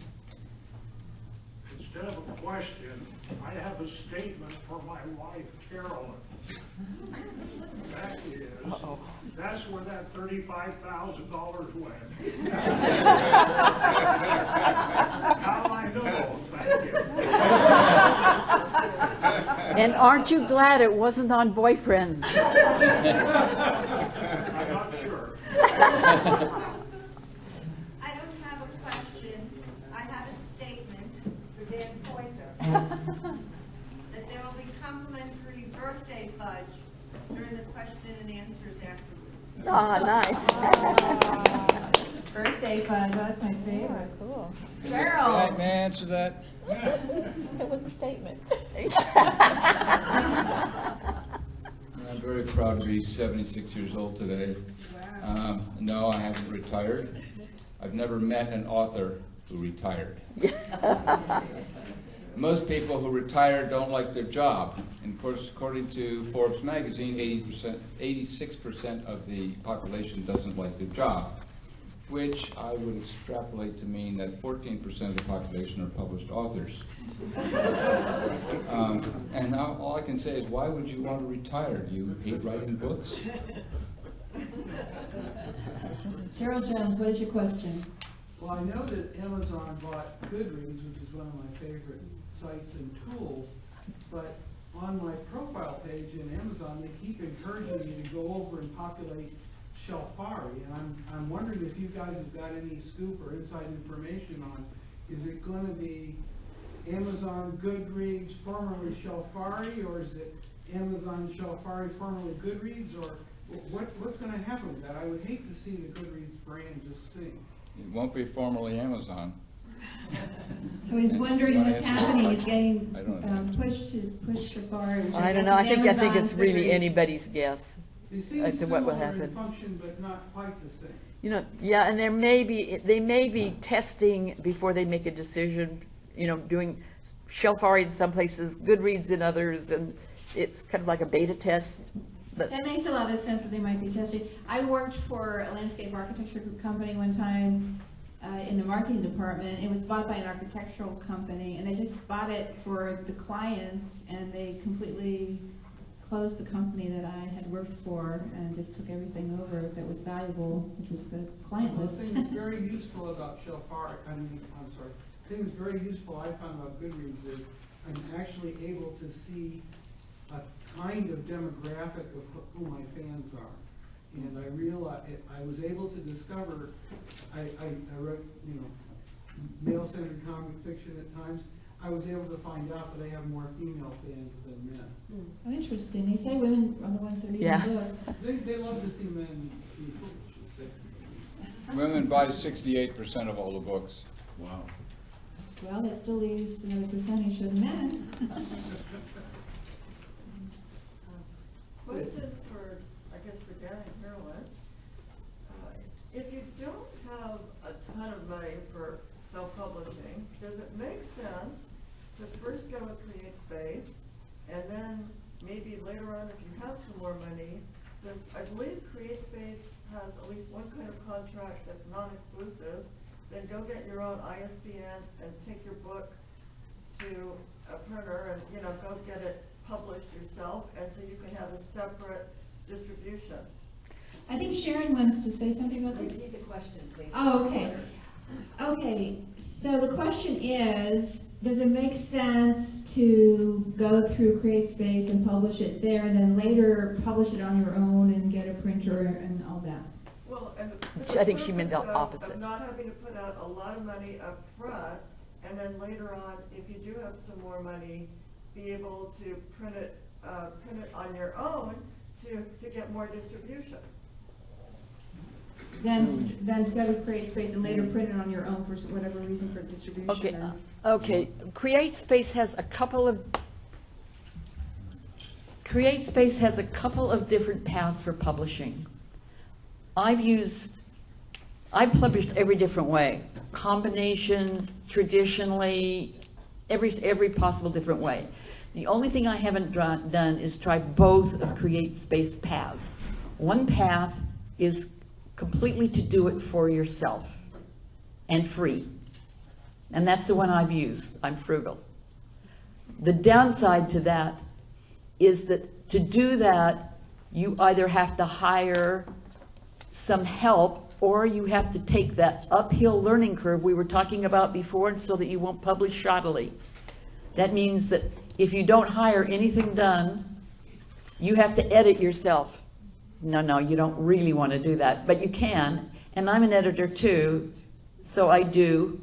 Instead of a question, I have a statement for my wife, Carolyn. That is, that's where that $35,000 went. Now I know, thank you. And aren't you glad it wasn't on boyfriends? I'm not sure. I don't have a question. I have a statement for Dan Pointer. That there will be complimentary birthday fudge during the question and answers afterwards. Oh, nice. Birthday fudge, that's my favorite. Cool. Cheryl. May I answer that? It was a statement. I'm very proud to be 76 years old today. No, I haven't retired. I've never met an author who retired. Most people who retire don't like their job. And of course, according to Forbes magazine, 86% of the population doesn't like their job, which I would extrapolate to mean that 14% of the population are published authors. And all I can say is, why would you want to retire? Do you hate writing books? Cheryl Jones, what is your question? Well, I know that Amazon bought Goodreads, which is one of my favorite sites and tools, but on my profile page in Amazon, they keep encouraging me to go over and populate Shelfari, and I'm wondering if you guys have got any scoop or inside information on, is it going to be Amazon Goodreads, formerly Shelfari, or is it Amazon Shelfari, formerly Goodreads, or what's going to happen with that? I would hate to see the Goodreads brand just sink. It won't be formally Amazon. So he's wondering what's happening, he's getting I don't know. pushed to push Safari, which I I don't guess know, I is think Amazon's it's really Goodreads. anybody's guess. They seem As to what will similar in happen. function, but not quite the same. You know, yeah, and they may be testing before they make a decision, you know, doing Shelfari in some places, Goodreads in others, and it's kind of like a beta test. But That makes a lot of sense that they might be testing. I worked for a landscape architecture company one time in the marketing department. It was bought by an architectural company, and they just bought it for the clients, and they completely closed the company that I had worked for and just took everything over that was valuable, which was the client One list. thing that's very useful about Shelfari, I'm sorry, the thing that's very useful I found about Goodreads is I'm actually able to see a kind of demographic of who my fans are. And I realized, I was able to discover, I wrote, you know, male-centered comic fiction at times. I was able to find out that I have more female fans than men. Oh, interesting. They say women are the ones that read Yeah. the books. They love to see men be foolish. Women buy 68% of all the books. Wow. Well, that still leaves another percentage of men. Question for, I guess, for Dan and Carolyn. If you don't have a ton of money for self-publishing, does it make sense to first go with CreateSpace, and then maybe later on, if you have some more money, since I believe CreateSpace has at least one kind of contract that's non-exclusive, then go get your own ISBN and take your book to a printer and, you know, go get it published yourself, and so you can have a separate distribution. I think Sharon wants to say something about this. Repeat the question, please. Oh, okay. Okay, so the question is, does it make sense to go through CreateSpace and publish it there, and then later publish it on your own and get a printer and all that? Well, and I think she meant the purpose opposite. of not having to put out a lot of money up front, and then later on, if you do have some more money, be able to print it on your own to get more distribution. Then go to CreateSpace and later print it on your own for whatever reason for distribution. Okay, or- okay. CreateSpace has a couple of different paths for publishing. I've published every different way, combinations, traditionally, every possible different way. The only thing I haven't done is try both of CreateSpace paths. One path is completely to do it for yourself and free. And that's the one I've used. I'm frugal. The downside to that is that to do that, you either have to hire some help or you have to take that uphill learning curve we were talking about before so that you won't publish shoddily. That means that if you don't hire anything done, you have to edit yourself. No, you don't really want to do that, but you can. And I'm an editor too, so I do.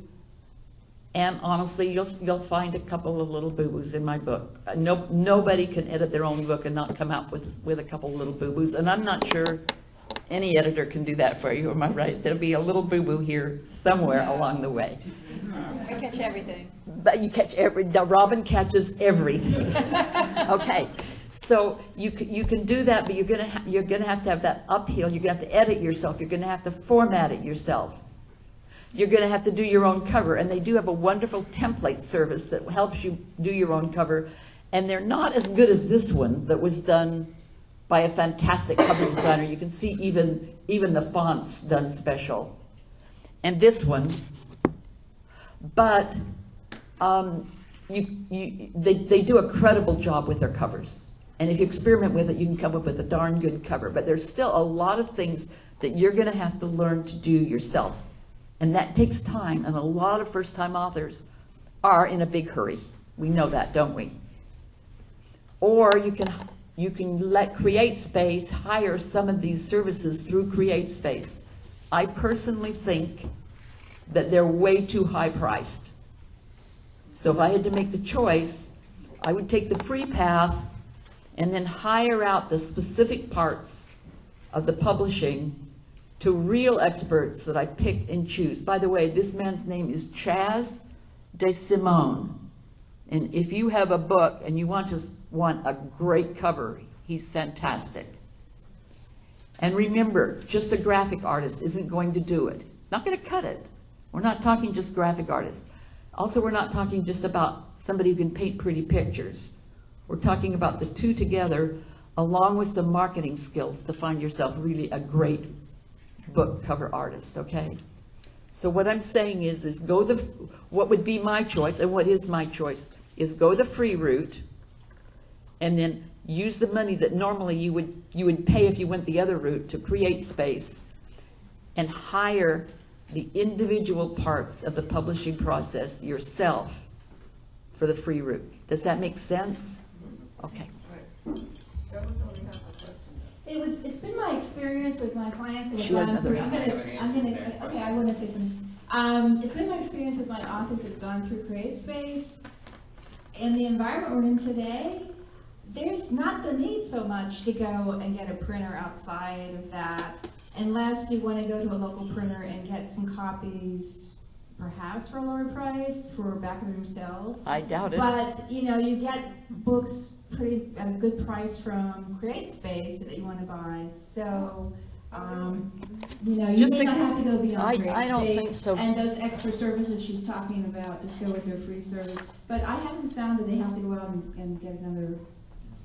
And honestly, you'll find a couple of little boo-boos in my book. Nobody can edit their own book and not come out with a couple of little boo-boos. And I'm not sure any editor can do that for you, am I right? There'll be a little boo-boo here somewhere along the way. I catch everything. But you catch the Robin catches everything. Okay, so you can do that, but you're gonna have to have that uphill. You're gonna have to edit yourself. You're gonna have to format it yourself. you're going to have to do your own cover. And they do have a wonderful template service that helps you do your own cover. And they're not as good as this one that was done by a fantastic cover designer. You can see even the fonts done special. And this one, but they do a credible job with their covers. And if you experiment with it, you can come up with a darn good cover. But there's still a lot of things that you're going to have to learn to do yourself. And that takes time, and a lot of first-time authors are in a big hurry. We know that, don't we? Or you can let CreateSpace hire some of these services through CreateSpace. I personally think that they're way too high-priced. So if I had to make the choice, I would take the free path and then hire out the specific parts of the publishing to real experts that I pick and choose. By the way, this man's name is Chaz DeSimone. And if you have a book and you want a great cover, he's fantastic. And remember, just a graphic artist isn't going to do it. Not going to cut it. We're not talking just graphic artists. Also, we're not talking just about somebody who can paint pretty pictures. We're talking about the two together, along with some marketing skills to find yourself really a great book cover artist, okay? So what I'm saying is what would be my choice, and what is my choice, is go the free route, and then use the money that normally you would pay if you went the other route to CreateSpace, and hire the individual parts of the publishing process yourself for the free route. Does that make sense? Okay. It's been my experience with my clients that have She has gone through, another- okay, I want to say something. It's been my experience with my authors that have gone through CreateSpace. In the environment we're in today, there's not the need so much to go and get a printer outside of that, unless you want to go to a local printer and get some copies, perhaps for a lower price, for back of them sales. I doubt it. But, you get books at a good price from CreateSpace that you want to buy. So, you Just may not have to go beyond CreateSpace. I don't think so. And those extra services she's talking about, just go with their free service. But I haven't found that they have to go out and get another,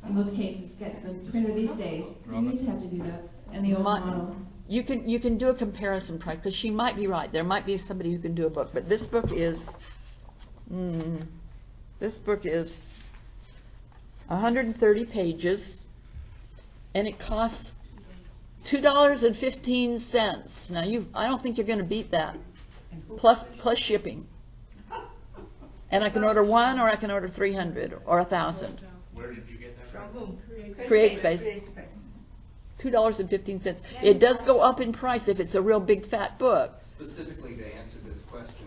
in most cases, get the printer these days. You used to have to do that in the old model. You can do a comparison price, because she might be right. There might be somebody who can do a book, but this book is 130 pages, and it costs $2.15. Now I don't think you're going to beat that, plus shipping. And I can order one, or I can order 300 or 1,000. Where did you get that from? CreateSpace. $2.15. It does go up in price if it's a real big fat book. Specifically to answer this question,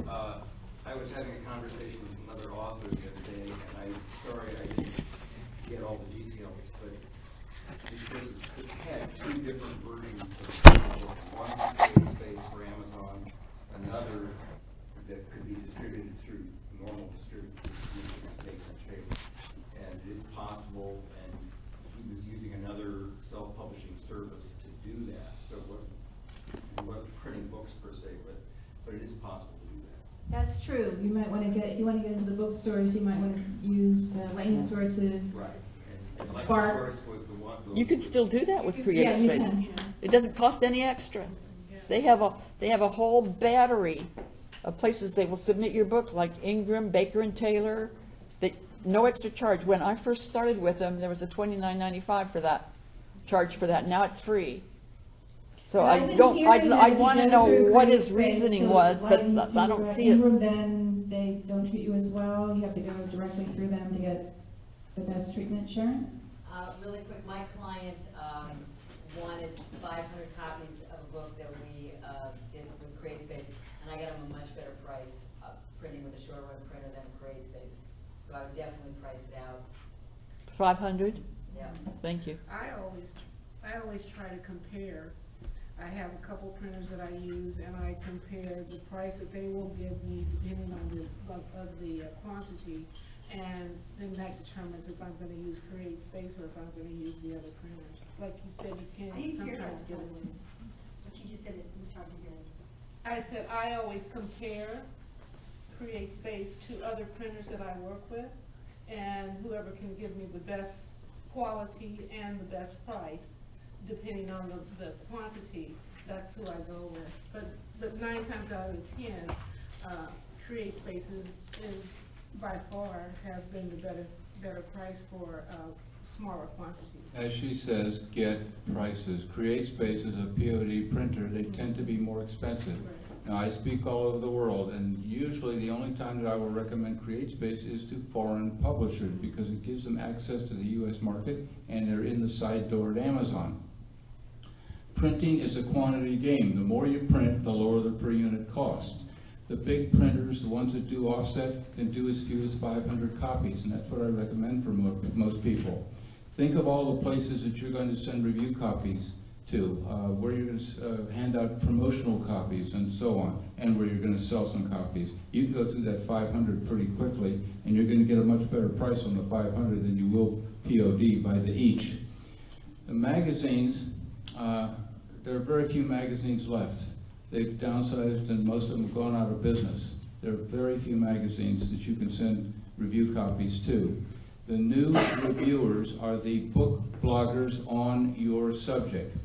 I was having a conversation with another author the other day, and I'm sorry I didn't get all the details, but because it had two different versions of the book. One for CreateSpace for Amazon, another that could be distributed through normal distribution Base and Shape. And it's possible, and he was using another self-publishing service to do that, so it wasn't printing books per se, but it is possible to do that. That's true. You might want to get, if you want to get into the bookstores, you might want to use Lightning Sources. Right. And Lightning Spark. Source was the one. You can still do that with Yeah, CreateSpace. you can. It doesn't cost any extra. They have a whole battery of places they will submit your book, like Ingram, Baker and Taylor. No extra charge. When I first started with them, there was a $29.95 for that charge for that. Now it's free. So But I I've been don't. hearing that I if you want to go know through what his CreateSpace, reasoning so was, but Lightning I don't to see it. Ingram, then they don't treat you as well. You have to go directly through them to get the best treatment. Sharon? Really quick, my client wanted 500 copies of a book that we did with CreateSpace, and I got him a much better price printing with a short run printer than CreateSpace. So I would definitely price it out. 500. Yeah. Thank you. I always try to compare. I have a couple printers that I use, and I compare the price that they will give me depending on the quantity, and then that determines if I'm going to use CreateSpace or if I'm going to use the other printers. Like you said, you can sometimes get away. But you just said it was hard to get. I said I always compare CreateSpace to other printers that I work with, and whoever can give me the best quality and the best price, depending on the quantity, that's who I go with. But 9 times out of 10, CreateSpace is by far has been the better price for smaller quantities. As she says, get prices. CreateSpace is a POD printer. They tend to be more expensive. Now, I speak all over the world, and usually the only time that I will recommend CreateSpace is to foreign publishers because it gives them access to the U.S. market, and they're in the side door at Amazon. Printing is a quantity game. The more you print, the lower the per unit cost. The big printers, the ones that do offset, can do as few as 500 copies, and that's what I recommend for most people. Think of all the places that you're going to send review copies to, where you're going to hand out promotional copies and so on, and where you're going to sell some copies. You can go through that 500 pretty quickly, and you're going to get a much better price on the 500 than you will POD by the each. The magazines, there are very few magazines left. They've downsized and most of them have gone out of business. There are very few magazines that you can send review copies to. The new reviewers are the book bloggers on your subject.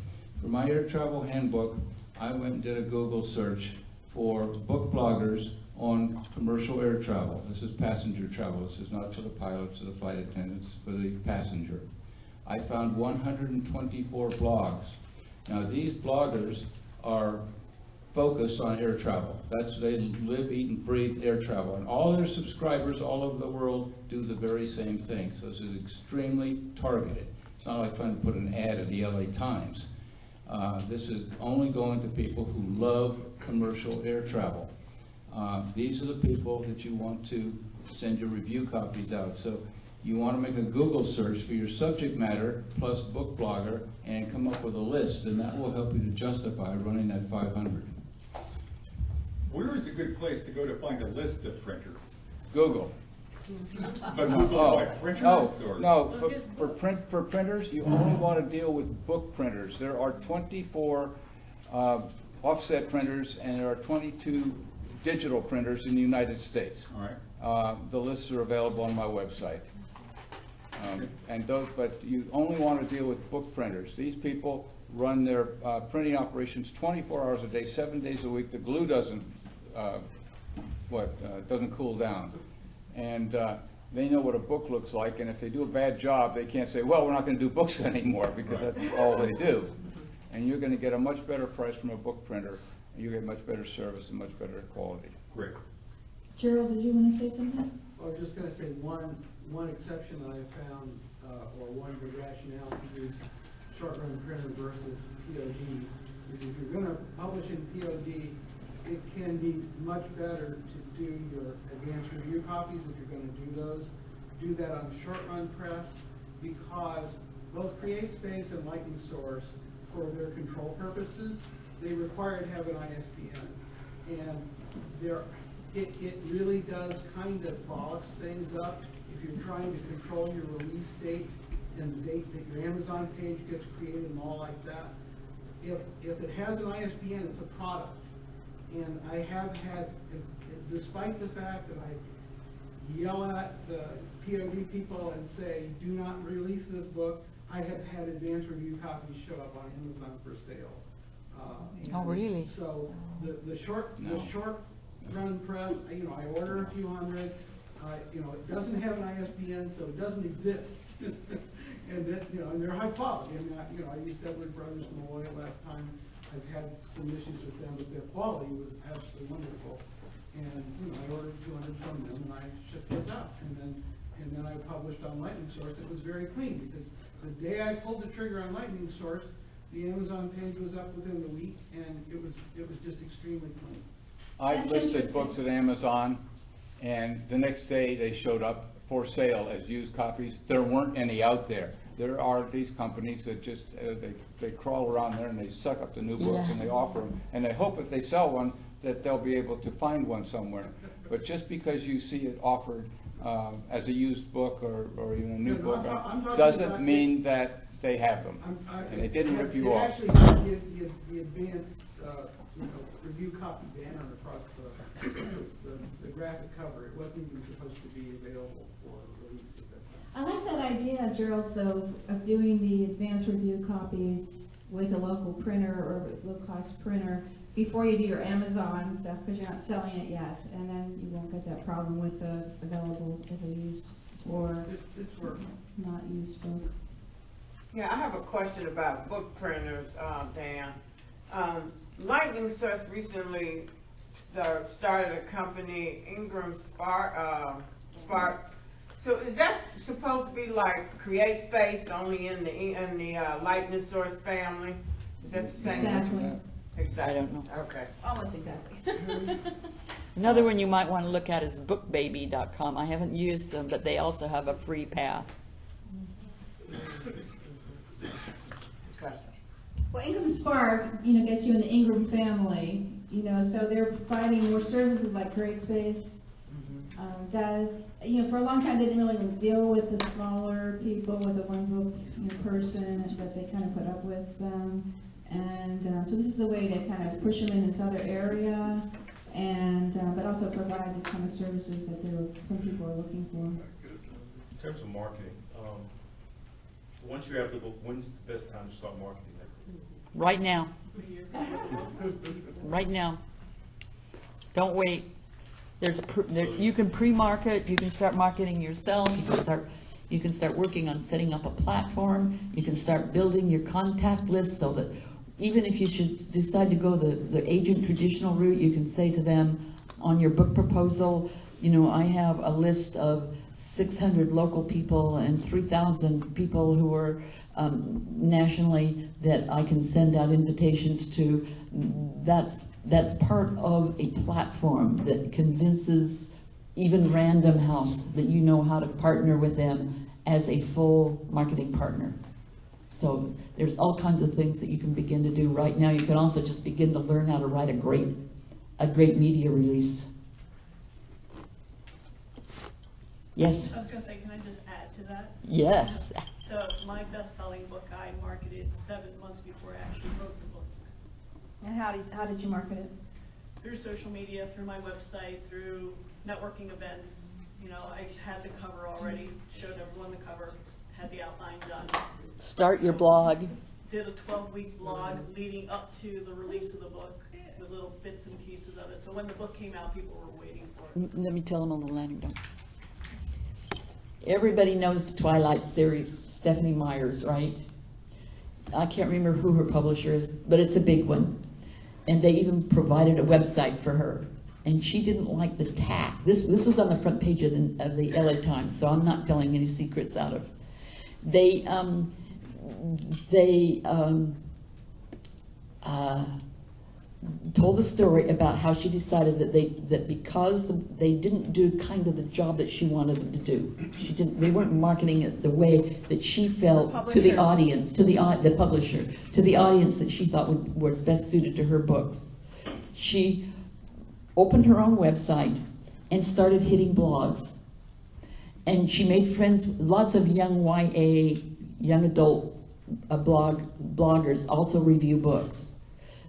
For my air travel handbook, I went and did a Google search for book bloggers on commercial air travel. This is passenger travel. This is not for the pilots or the flight attendants, it's for the passenger. I found 124 blogs. Now these bloggers are focused on air travel. They live, eat, and breathe air travel. And all their subscribers all over the world do the very same thing. So this is extremely targeted. It's not like trying to put an ad at the LA Times. This is only going to people who love commercial air travel. These are the people that you want to send your review copies out. So you want to make a Google search for your subject matter plus book blogger and come up with a list, and that will help you to justify running that 500. Where is a good place to go to find a list of printers? Google. But Google what, printers? Or? No, for printers, you only want to deal with book printers. There are 24 offset printers and there are 22 digital printers in the United States. All right. The lists are available on my website. But you only want to deal with book printers. These people run their printing operations 24 hours a day, 7 days a week. The glue doesn't cool down. And they know what a book looks like, and if they do a bad job, they can't say, well, we're not going to do books anymore, because that's all they do. And you're going to get a much better price from a book printer, and you get much better service and much better quality. Great. Gerald, did you want to say something? I was just going to say one exception that I found, or one good rationale to use short-run printer versus POD, is if you're going to publish in POD, it can be much better to do your advanced review copies if you're going to do those. Do that on short-run press, because both CreateSpace and Lightning Source, for their control purposes, they require to have an ISBN. And it really does kind of box things up if you're trying to control your release date and the date that your Amazon page gets created and all like that. If it has an ISBN, it's a product. And I have had, despite the fact that I yell at the POD people and say, do not release this book, I have had advanced review copies show up on Amazon for sale. Oh, really? So the short run press, I order a few hundred. It doesn't have an ISBN, so it doesn't exist. and they're high quality. I used Edward Brothers Malloy last time. I've had some issues with them, but their quality was absolutely wonderful. And I ordered 200 from them, and I shipped those out. And then I published on Lightning Source. It was very clean, because the day I pulled the trigger on Lightning Source, the Amazon page was up within the week, and it was just extremely clean. I listed books at Amazon, and the next day they showed up for sale as used copies. There weren't any out there. There are these companies that just, they crawl around there and they suck up the new books and they offer them. And they hope if they sell one that they'll be able to find one somewhere. But just because you see it offered as a used book or even a new book, doesn't mean that they have them, and they didn't rip you It off. actually had the advanced, review copy banner across the graphic cover. It wasn't even supposed to be available for release at that time. I like that idea, Gerald, though, of doing the advanced review copies with a local printer or low-cost printer before you do your Amazon stuff, because you're not selling it yet, and then you won't get that problem with the available as a used or It's working. not used book. Yeah, I have a question about book printers, Dan. Lightning Source recently started a company, Ingram Spark. So is that supposed to be like CreateSpace only in the Lightning Source family? Is that the same? Exactly. I don't know. Okay. Almost exactly. Another one you might want to look at is bookbaby.com. I haven't used them, but they also have a free path. Well, Ingram Spark, gets you in the Ingram family, so they're providing more services like CreateSpace does. For a long time, they didn't really deal with the smaller people with a one book person, but they kind of put up with them. And so this is a way to kind of push them in this other area, and but also provide the kind of services that some people are looking for. In terms of marketing, once you have the book, when's the best time to start marketing it? Right now. Right now. Don't wait. You can pre-market, you can start marketing yourself, you can start working on setting up a platform, you can start building your contact list so that even if you should decide to go the agent traditional route, you can say to them on your book proposal, I have a list of 600 local people and 3,000 people who are nationally that I can send out invitations to. That's part of a platform that convinces even Random House that you know how to partner with them as a full marketing partner. So there's all kinds of things that you can begin to do right now. You can also just begin to learn how to write a great media release. Yes? I was going to say, can I just add to that? Yes. So my best-selling book I marketed 7 months before I actually wrote the book. And how did you market it? Through social media, through my website, through networking events. I had the cover already, showed everyone the cover, had the outline done. Start your blog. Did a 12-week blog leading up to the release of the book with little bits and pieces of it. So when the book came out, people were waiting for it. Let me tell them a little anecdote. Everybody knows the Twilight series, Stephanie Myers, right? I can't remember who her publisher is, but it's a big one. And they even provided a website for her. And she didn't like the tack. This was on the front page of the LA Times, so I'm not telling any secrets out of. They told the story about how she decided that because they didn't do kind of the job that she wanted them to do. They weren't marketing it the way that she felt to the audience, the publisher, to the audience that she thought was best suited to her books. She opened her own website and started hitting blogs. And she made friends, lots of young YA, young adult bloggers also review books.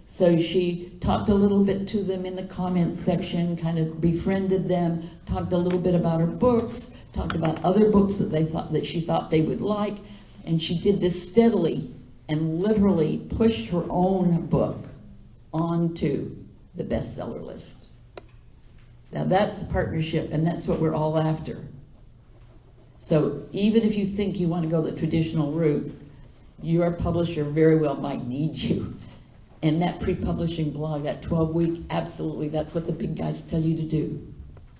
So she talked a little bit to them in the comments section, kind of befriended them, talked a little bit about her books, talked about other books that she thought they would like, and she did this steadily and literally pushed her own book onto the bestseller list. Now that's the partnership, and that's what we're all after. So even if you think you want to go the traditional route, your publisher very well might need you. And that pre-publishing blog, that 12-week, absolutely, that's what the big guys tell you to do.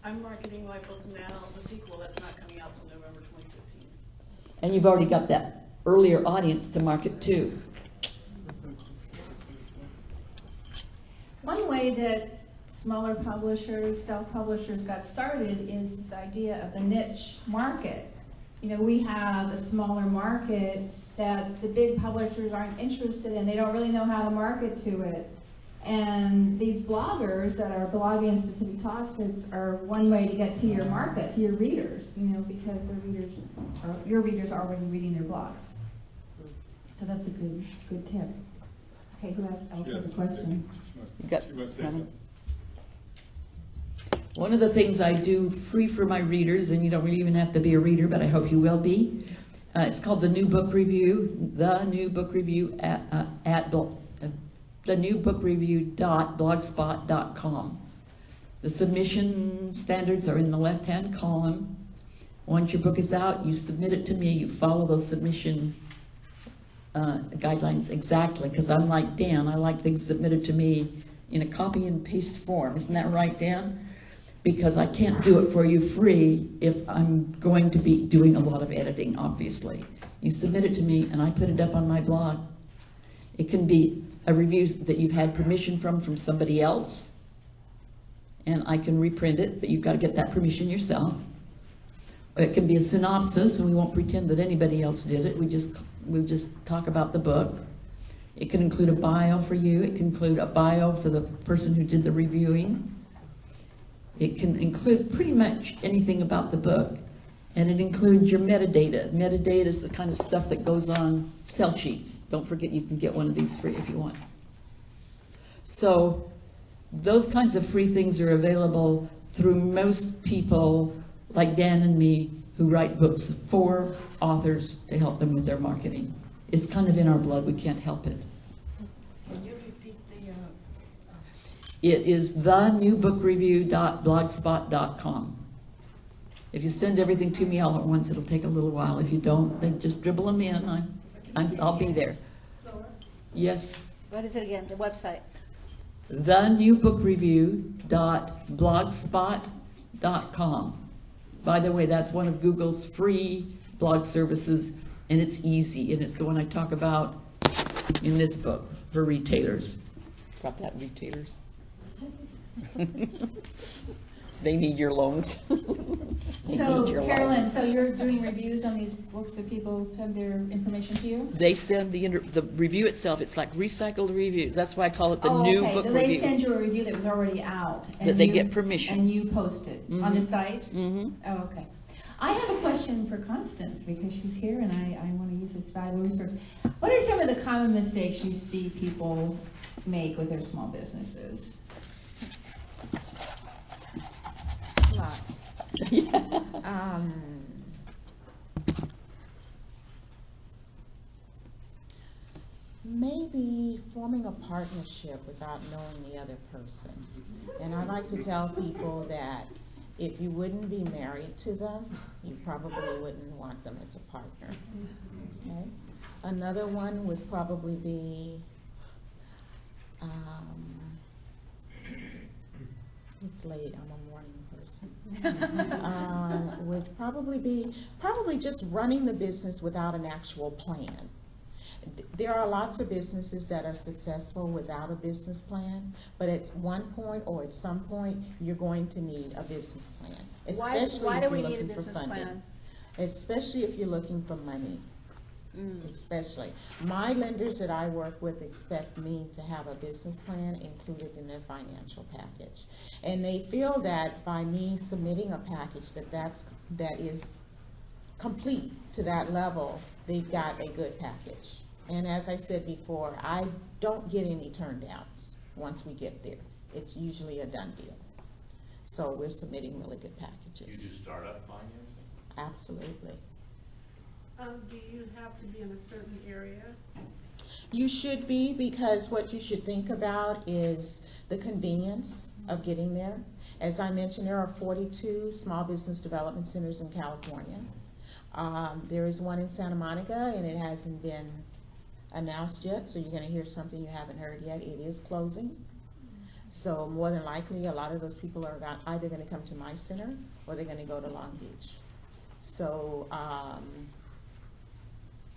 I'm marketing my book now, the sequel that's not coming out till November 2015. And you've already got that earlier audience to market to. One way that smaller publishers, self-publishers got started is this idea of the niche market. We have a smaller market that the big publishers aren't interested in. They don't really know how to market to it. And these bloggers that are blogging specific topics are one way to get to your market, to your readers, because your readers are already reading their blogs. So that's a good tip. Okay, who else has a Yes, question? You got- She wants to say something. One of the things I do free for my readers, and you don't really even have to be a reader, but I hope you will be. It's called the New Book Review. The New Book Review at thenewbookreview.blogspot.com. The submission standards are in the left-hand column. Once your book is out, you submit it to me. You follow those submission guidelines exactly, because I'm like Dan. I like things submitted to me in a copy and paste form. Isn't that right, Dan? Because I can't do it for you free if I'm going to be doing a lot of editing, obviously. You submit it to me and I put it up on my blog. It can be a review that you've had permission from somebody else, and I can reprint it, but you've got to get that permission yourself. Or it can be a synopsis, and we won't pretend that anybody else did it. We just talk about the book. It can include a bio for you. It can include a bio for the person who did the reviewing. It can include pretty much anything about the book, and it includes your metadata. Metadata is the kind of stuff that goes on sell sheets. Don't forget you can get one of these free if you want. So those kinds of free things are available through most people like Dan and me who write books for authors to help them with their marketing. It's kind of in our blood. We can't help it. Can you repeat the, It is thenewbookreview.blogspot.com. If you send everything to me all at once, it'll take a little while. If you don't, then just dribble them in. I'll be there. Yes. What is it again, the website? thenewbookreview.blogspot.com. By the way, that's one of Google's free blog services, and it's easy, and it's the one I talk about in this book for retailers. Drop that, retailers. They need your loans. They So need your Carolyn, loans. so you're doing reviews on these books that people send their information to you? They send the review itself. It's like recycled reviews. That's why I call it the Oh, new okay. book So review. they send you a review that was already out. and That they you- get permission. And you post it on the site? Mm-hmm. Oh, okay. I have a question for Constance because she's here and I want to use this valuable resource. What are some of the common mistakes you see people make with their small businesses? Lots. Maybe forming a partnership without knowing the other person. And I like to tell people that if you wouldn't be married to them, you probably wouldn't want them as a partner. Okay? Another one would probably be, it's late, I'm a morning person. Would probably be just running the business without an actual plan. There are lots of businesses that are successful without a business plan, but at one point or at some point, you're going to need a business plan. Especially Why if do we you're need a looking for business funding. plan? Especially if you're looking for money. Especially. My lenders that I work with expect me to have a business plan included in their financial package. And they feel that by me submitting a package that is complete to that level, they've got a good package. And as I said before, I don't get any turn downs once we get there. It's usually a done deal. So we're submitting really good packages. You do startup financing? Absolutely. Do you have to be in a certain area? You should be, because what you should think about is the convenience of getting there. As I mentioned, there are 42 small business development centers in California. There is one in Santa Monica, and it hasn't been announced yet, so you're going to hear something you haven't heard yet. It is closing. So more than likely, a lot of those people are either going to come to my center or they're going to go to Long Beach. So,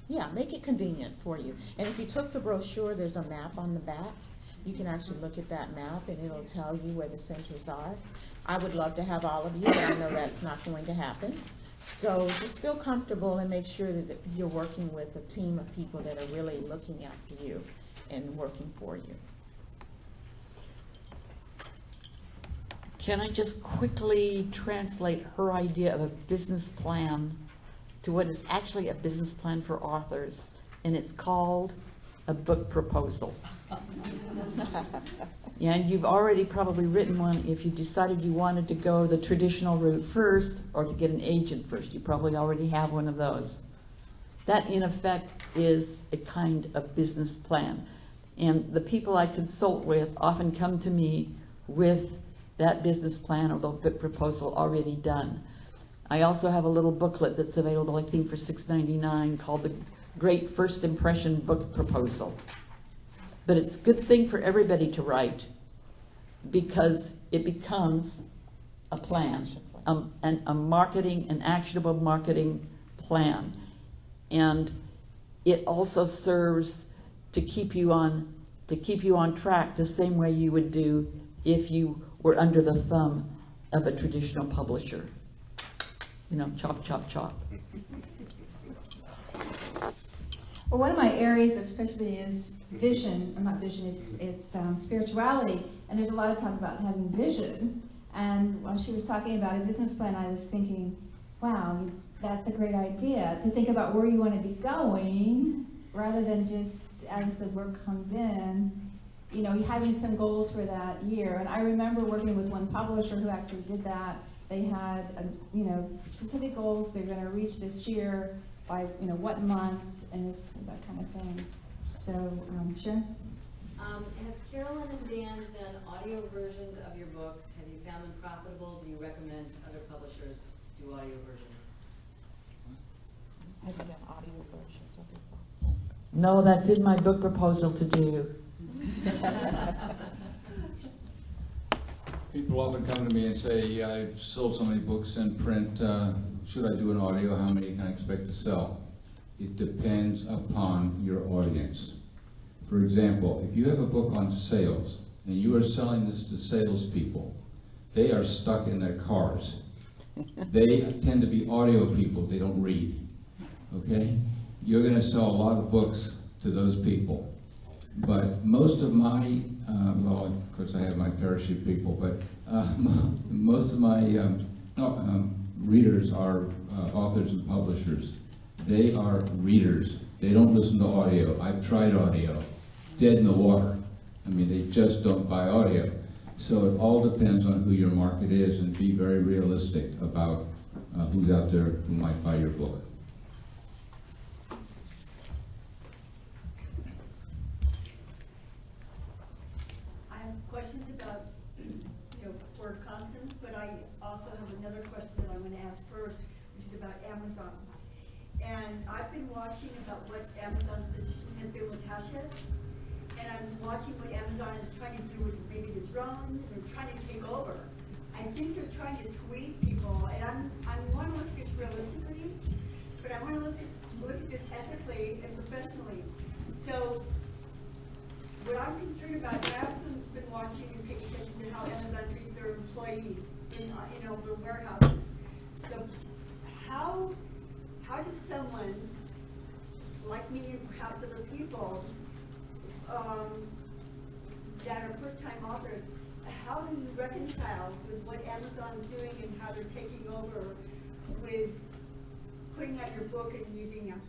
yeah, make it convenient for you. And if you took the brochure, there's a map on the back. You can actually look at that map and it'll tell you where the centers are. I would love to have all of you, but I know that's not going to happen. So just feel comfortable and make sure that you're working with a team of people that are really looking after you and working for you. Can I just quickly translate her idea of a business plan to what is actually a business plan for authors? and it's called a book proposal. Yeah, and you've already probably written one if you decided you wanted to go the traditional route first or to get an agent first. You probably already have one of those. That, in effect, is a kind of business plan. And the people I consult with often come to me with that business plan or the book proposal already done. I also have a little booklet that's available, I think, for $6.99 called the Great First Impression Book Proposal. But it's a good thing for everybody to write because it becomes a plan, a marketing, an actionable marketing plan. And it also serves to keep you on track the same way you would do if you were under the thumb of a traditional publisher. You know, chop, chop, chop. Well, one of my areas of specialty is vision, or not vision, it's spirituality, and there's a lot of talk about having vision. And while she was talking about a business plan, I was thinking, wow, that's a great idea, to think about where you want to be going, rather than just as the work comes in, you know, having some goals for that year. And I remember working with one publisher who actually did that. They had, you know, specific goals they're going to reach this year by, you know, what month, and that kind of thing. So, Sharon? Have Carolyn and Dan done audio versions of your books? Have you found them profitable? Do you recommend other publishers do audio versions? Have you done audio versions of your book? No, that's in my book proposal to do. People often come to me and say, I've sold so many books in print, should I do an audio? How many can I expect to sell? It depends upon your audience. For example, if you have a book on sales and you are selling this to salespeople, they are stuck in their cars. They tend to be audio people, they don't read. Okay? You're going to sell a lot of books to those people. But most of my, well, of course I have my parachute people, but most of my readers are authors and publishers. They are readers. They don't listen to audio. I've tried audio. Dead in the water. I mean, they just don't buy audio. So it all depends on who your market is, and be very realistic about who's out there who might buy your book. I have questions about, for Constance, but I also have another question that I'm going to ask first, which is about Amazon. And I've been watching about what Amazon's position has been with Hachette, and I'm watching what Amazon is trying to do with maybe the drones, and they're trying to take over. I think they're trying to squeeze people, and I want to look at this realistically, but I want to look at this ethically and professionally. So what I'm concerned about, and I've been watching and paying attention to how Amazon treats their employees in their warehouses. So how does someone like me and perhaps other people that are first-time authors, how do you reconcile with what Amazon is doing and how they're taking over with putting out your book and using them?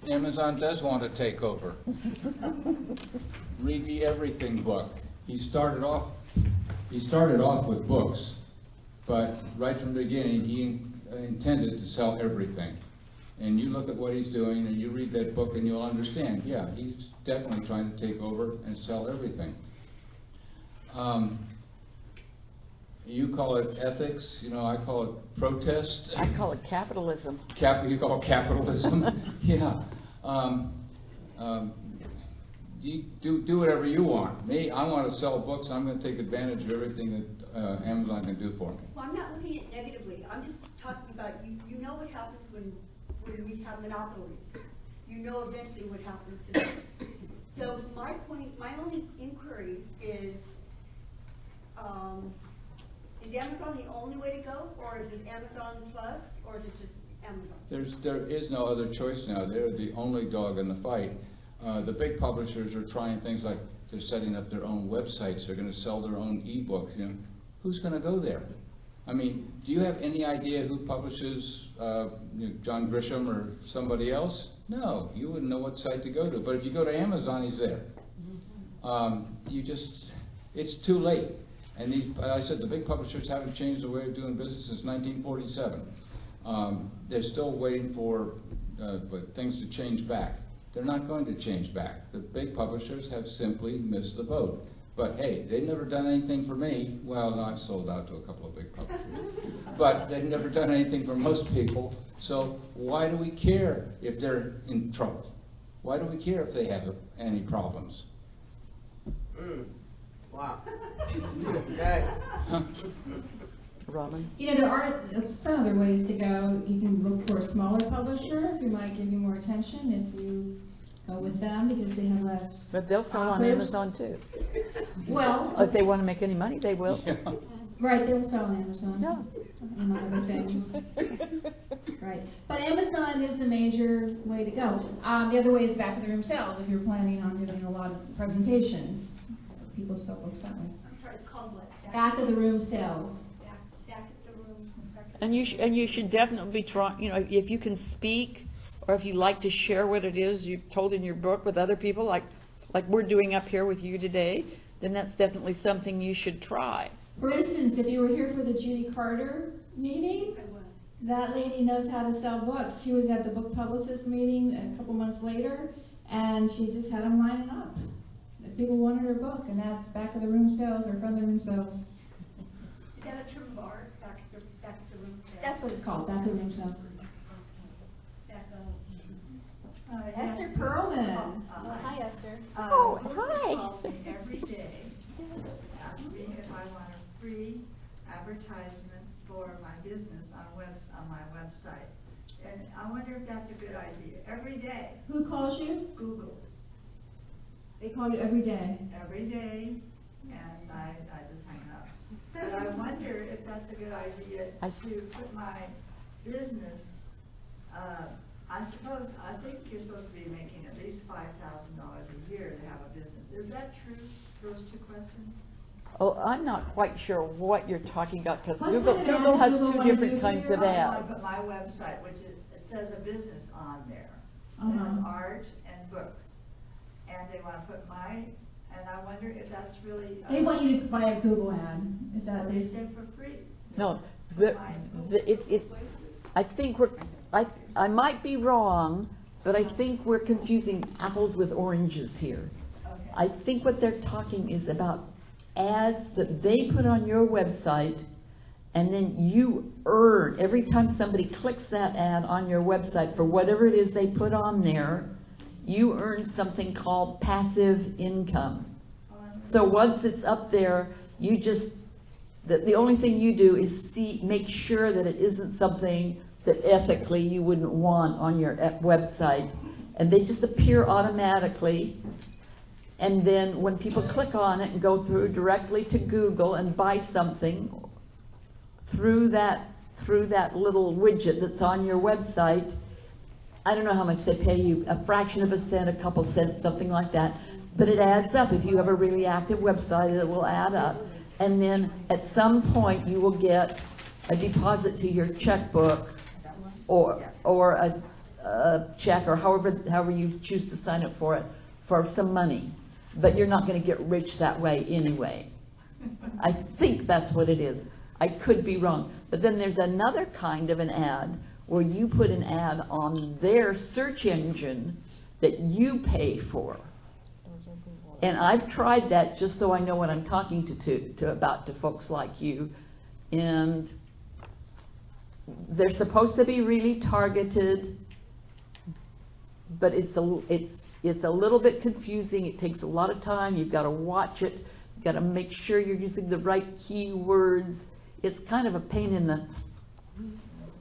Amazon does want to take over. Read the Everything book. He started off with books, but right from the beginning he intended to sell everything. And you look at what he's doing and you read that book and you'll understand, yeah, he's definitely trying to take over and sell everything. You call it ethics, I call it protest. I call it capitalism. You call it capitalism? Yeah. You do whatever you want. Me, I want to sell books. I'm going to take advantage of everything that Amazon can do for me. Well, I'm not looking at it negatively. I'm just talking about, you know what happens when we have monopolies. You know eventually what happens to them. So my only inquiry is Amazon the only way to go, or is it Amazon Plus, or is it just Amazon? There is no other choice now. They're the only dog in the fight. The big publishers are trying things like they're setting up their own websites. They're going to sell their own e-books. Who's going to go there? I mean, do you have any idea who publishes John Grisham or somebody else? No, you wouldn't know what site to go to. But if you go to Amazon, he's there. It's too late. And these, I said, the big publishers haven't changed the way of doing business since 1947. They're still waiting for things to change back. They're not going to change back. The big publishers have simply missed the boat. But hey, they've never done anything for me. Well, no, I've sold out to a couple of big publishers. But they've never done anything for most people. So why do we care if they're in trouble? Why do we care if they have any problems? Wow. Okay. Robin? You know, there are some other ways to go. You can look for a smaller publisher who might give you more attention if you go with them because they have less. But they'll sell on authors. Amazon too. Well, If they want to make any money, they will. Yeah. right, they'll sell on Amazon. Yeah. And other things. Right. But Amazon is the major way to go. The other way is back of the room sales if you're planning on doing a lot of presentations. People sell books that way. I'm sorry, it's called what? Back of the room sales. Back at the room. And you should definitely be trying, if you can speak, or if you like to share what it is you've told in your book with other people, like we're doing up here with you today, then that's definitely something you should try. For instance, if you were here for the Judy Carter meeting, that lady knows how to sell books. She was at the book publicist meeting a couple months later, and she just had them lining up. If people wanted her book, and that's back of the room sales or front of the room sales. Is that a term of art, back at the room sales? That's what it's called, back of the room sales. Esther Perlman. Hi, Esther. Oh, hi. Calls me every day, asks me if I want a free advertisement for my business on my website. And I wonder if that's a good idea. Every day. Who calls you? Google. They call you every day. Every day, and I just hang up. But I wonder if that's a good idea to put my business, I think you're supposed to be making at least $5,000 a year to have a business. Is that true, those two questions? Oh, I'm not quite sure what you're talking about, because What Google kind of Google ads has Google two wants different you to kinds do? of On ads. my website, which it says a business on there. It has art and books. And they want to put and I wonder if that's really. They want you to buy a Google ad. Is that They said for free. No, I think I might be wrong, but I think we're confusing apples with oranges here. Okay. I think what they're talking is about ads that they put on your website, and then you earn, every time somebody clicks that ad on your website for whatever it is they put on there, you earn something called passive income. So once it's up there, you just, the only thing you do is make sure that it isn't something that ethically you wouldn't want on your website. And they just appear automatically. And then when people click on it and go through directly to Google and buy something through that little widget that's on your website, I don't know how much they pay you, a fraction of a cent, a couple cents, something like that. But it adds up. If you have a really active website, it will add up. And then at some point, you will get a deposit to your checkbook or a check, or however you choose to sign up for it, for some money. But you're not going to get rich that way anyway. I think that's what it is. I could be wrong. But then there's another kind of an ad where you put an ad on their search engine that you pay for. And I've tried that just so I know what I'm talking to folks like you. And they're supposed to be really targeted, but it's a little bit confusing. It takes a lot of time. You've got to watch it. You've got to make sure you're using the right keywords. It's kind of a pain in the...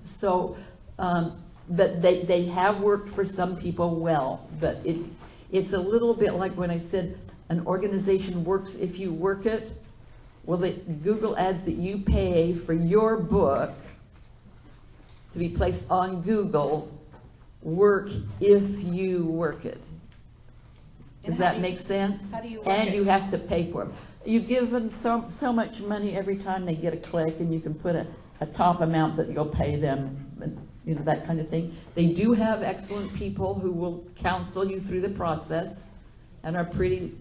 So, but they have worked for some people well, but it's a little bit like when I said an organization works if you work it. Well, the Google ads that you pay for your book to be placed on Google work if you work it. Does that make sense? How do you work And it? you have to pay for them. You give them so much money every time they get a click, and you can put a top amount that you'll pay them, and, you know, that kind of thing. They do have excellent people who will counsel you through the process and are pretty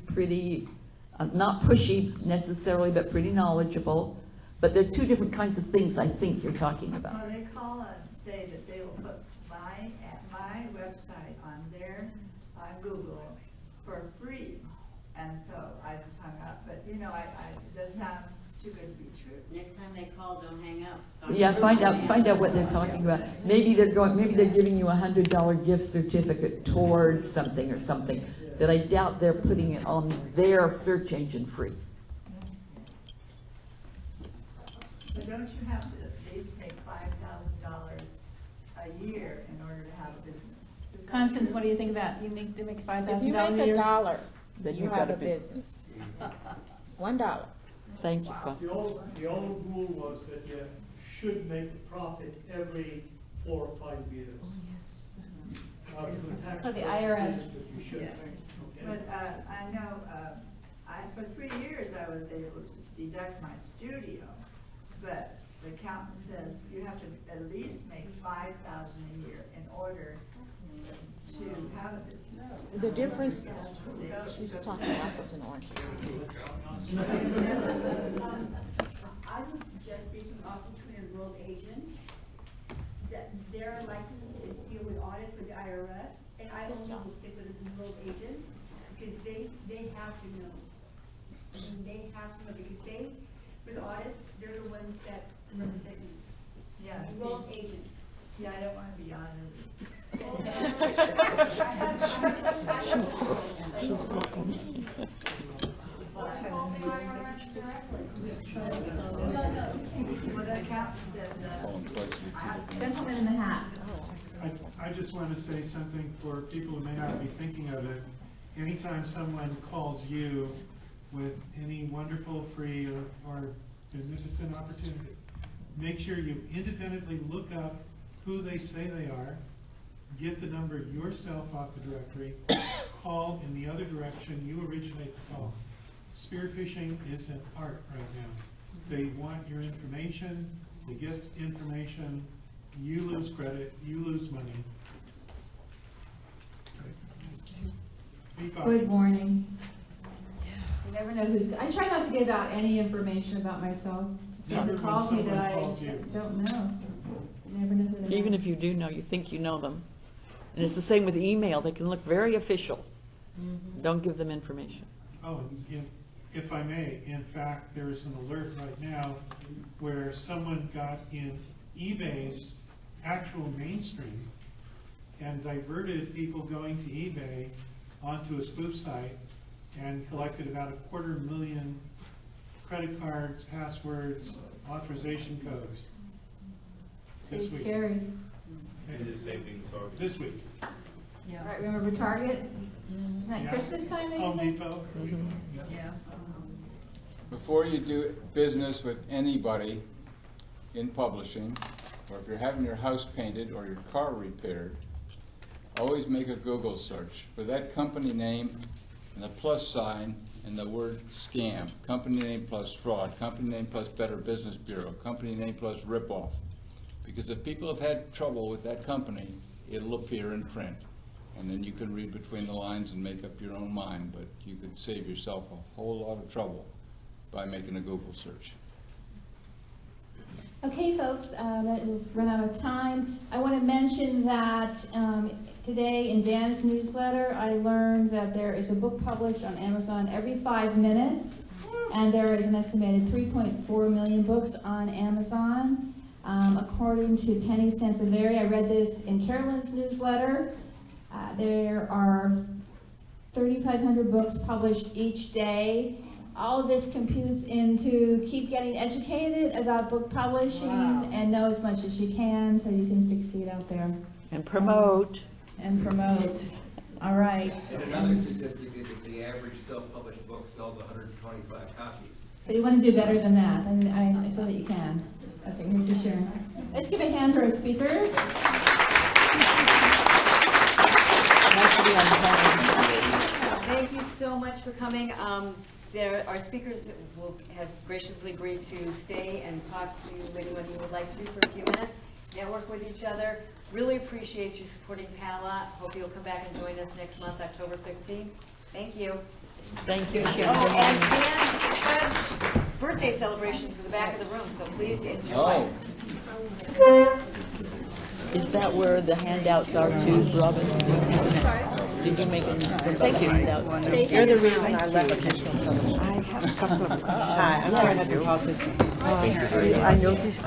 not pushy necessarily, but pretty knowledgeable. But there are two different kinds of things I think you're talking about. Well, they call and say that they will put my website on Google for free. And so I just hung up, but you know, this sounds too good to be true. Next time they call, don't hang up. Yeah, find out what they're talking about. Maybe they're giving you a $100 gift certificate towards something or something, that I doubt they're putting it on their search engine free. But don't you have to at least make $5,000 a year in order to have a business? Constance, what do you think of that? You make $5,000 If you a make year? $1, Then you you've have got a a business. business. $1. Thank you, Constance. The old rule was that you should make a profit every 4 or 5 years. Oh, the IRS. That you should Yes. make, okay? But I know, for 3 years I was able to deduct my studio, but the accountant says you have to at least make $5,000 a year in order to have a business. The difference, she's talking apples and oranges. I was just thinking also to an enrolled agent, that they're licensed to deal with audit for the IRS, and I only will stick with an enrolled agent, because they have to know. I mean, they have to know, because for the audits, they're the ones that represent you. Yeah. Enrolled agent. Yeah, I don't want to be on it. Well, the accountant said, Gentleman in the hat. I just want to say something for people who may not be thinking of it. Anytime someone calls you with any wonderful, free, or beneficent opportunity, make sure you independently look up who they say they are, get the number yourself off the directory, call in the other direction, you originate the call. Spearfishing is an art right now. They want your information, they get information, you lose credit, you lose money. Be cautious. Good morning. You never know who's, I try not to give out any information about myself. Never Somebody when calls me that someone I calls you. don't know. You never know who they are. Even if you do know, you think you know them. And it's the same with email. They can look very official. Don't give them information. Oh, if I may, in fact, there's an alert right now where someone got in eBay's actual mainstream and diverted people going to eBay onto a spoof site and collected about 250,000 credit cards, passwords, authorization codes this It's week. scary. They did the same thing with Target. This week. Yeah. Right, remember Target? Isn't that Yeah. Christmas time? they Home think? Depot. yeah. Before you do business with anybody in publishing, or if you're having your house painted or your car repaired, always make a Google search for that company name and the plus sign and the word scam, company name plus fraud, company name plus Better Business Bureau, company name plus ripoff. Because if people have had trouble with that company, it'll appear in print. And then you can read between the lines and make up your own mind, but you could save yourself a whole lot of trouble by making a Google search. Okay, folks, we've run out of time. I want to mention that today in Dan's newsletter, I learned that there is a book published on Amazon every 5 minutes, and there is an estimated 3.4 million books on Amazon. According to Penny Sansevieri, I read this in Carolyn's newsletter, there are 3,500 books published each day. All of this computes into keep getting educated about book publishing and know as much as you can so you can succeed out there. And promote. And promote. All right. And another statistic is that the average self-published book sells 125 copies. So you want to do better than that. I feel that you can. Okay, here's your Sharon. Let's give a hand to our speakers. Thank you so much for coming. Our speakers have graciously agreed to stay and talk to anyone who would like to for a few minutes, network with each other. Really appreciate you supporting PALA. Hope you'll come back and join us next month, October 15th. Thank you. Thank you, Oh, Sharon. and Dan's birthday celebrations in the back of the room, so please enjoy. Is that where the handouts are too, Robin? Did you make it? Thank you. You're the reason I left. I have a couple of Hi, I'm Karen at the process. I noticed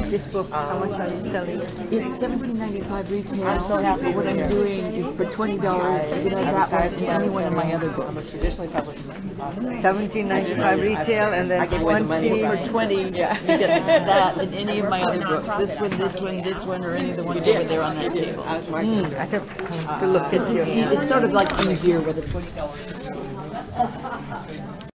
this book, how much are you selling? It's $17.95 retail. I'm so happy What I'm doing is for $20. You know, that was in any one of my other books. I'm a traditionally published. $17.95 retail and then 20 For 20, you get that in any of my other books. This one, or any of the ones over there on that table. I took a look at you. It's sort of like easier with a $20.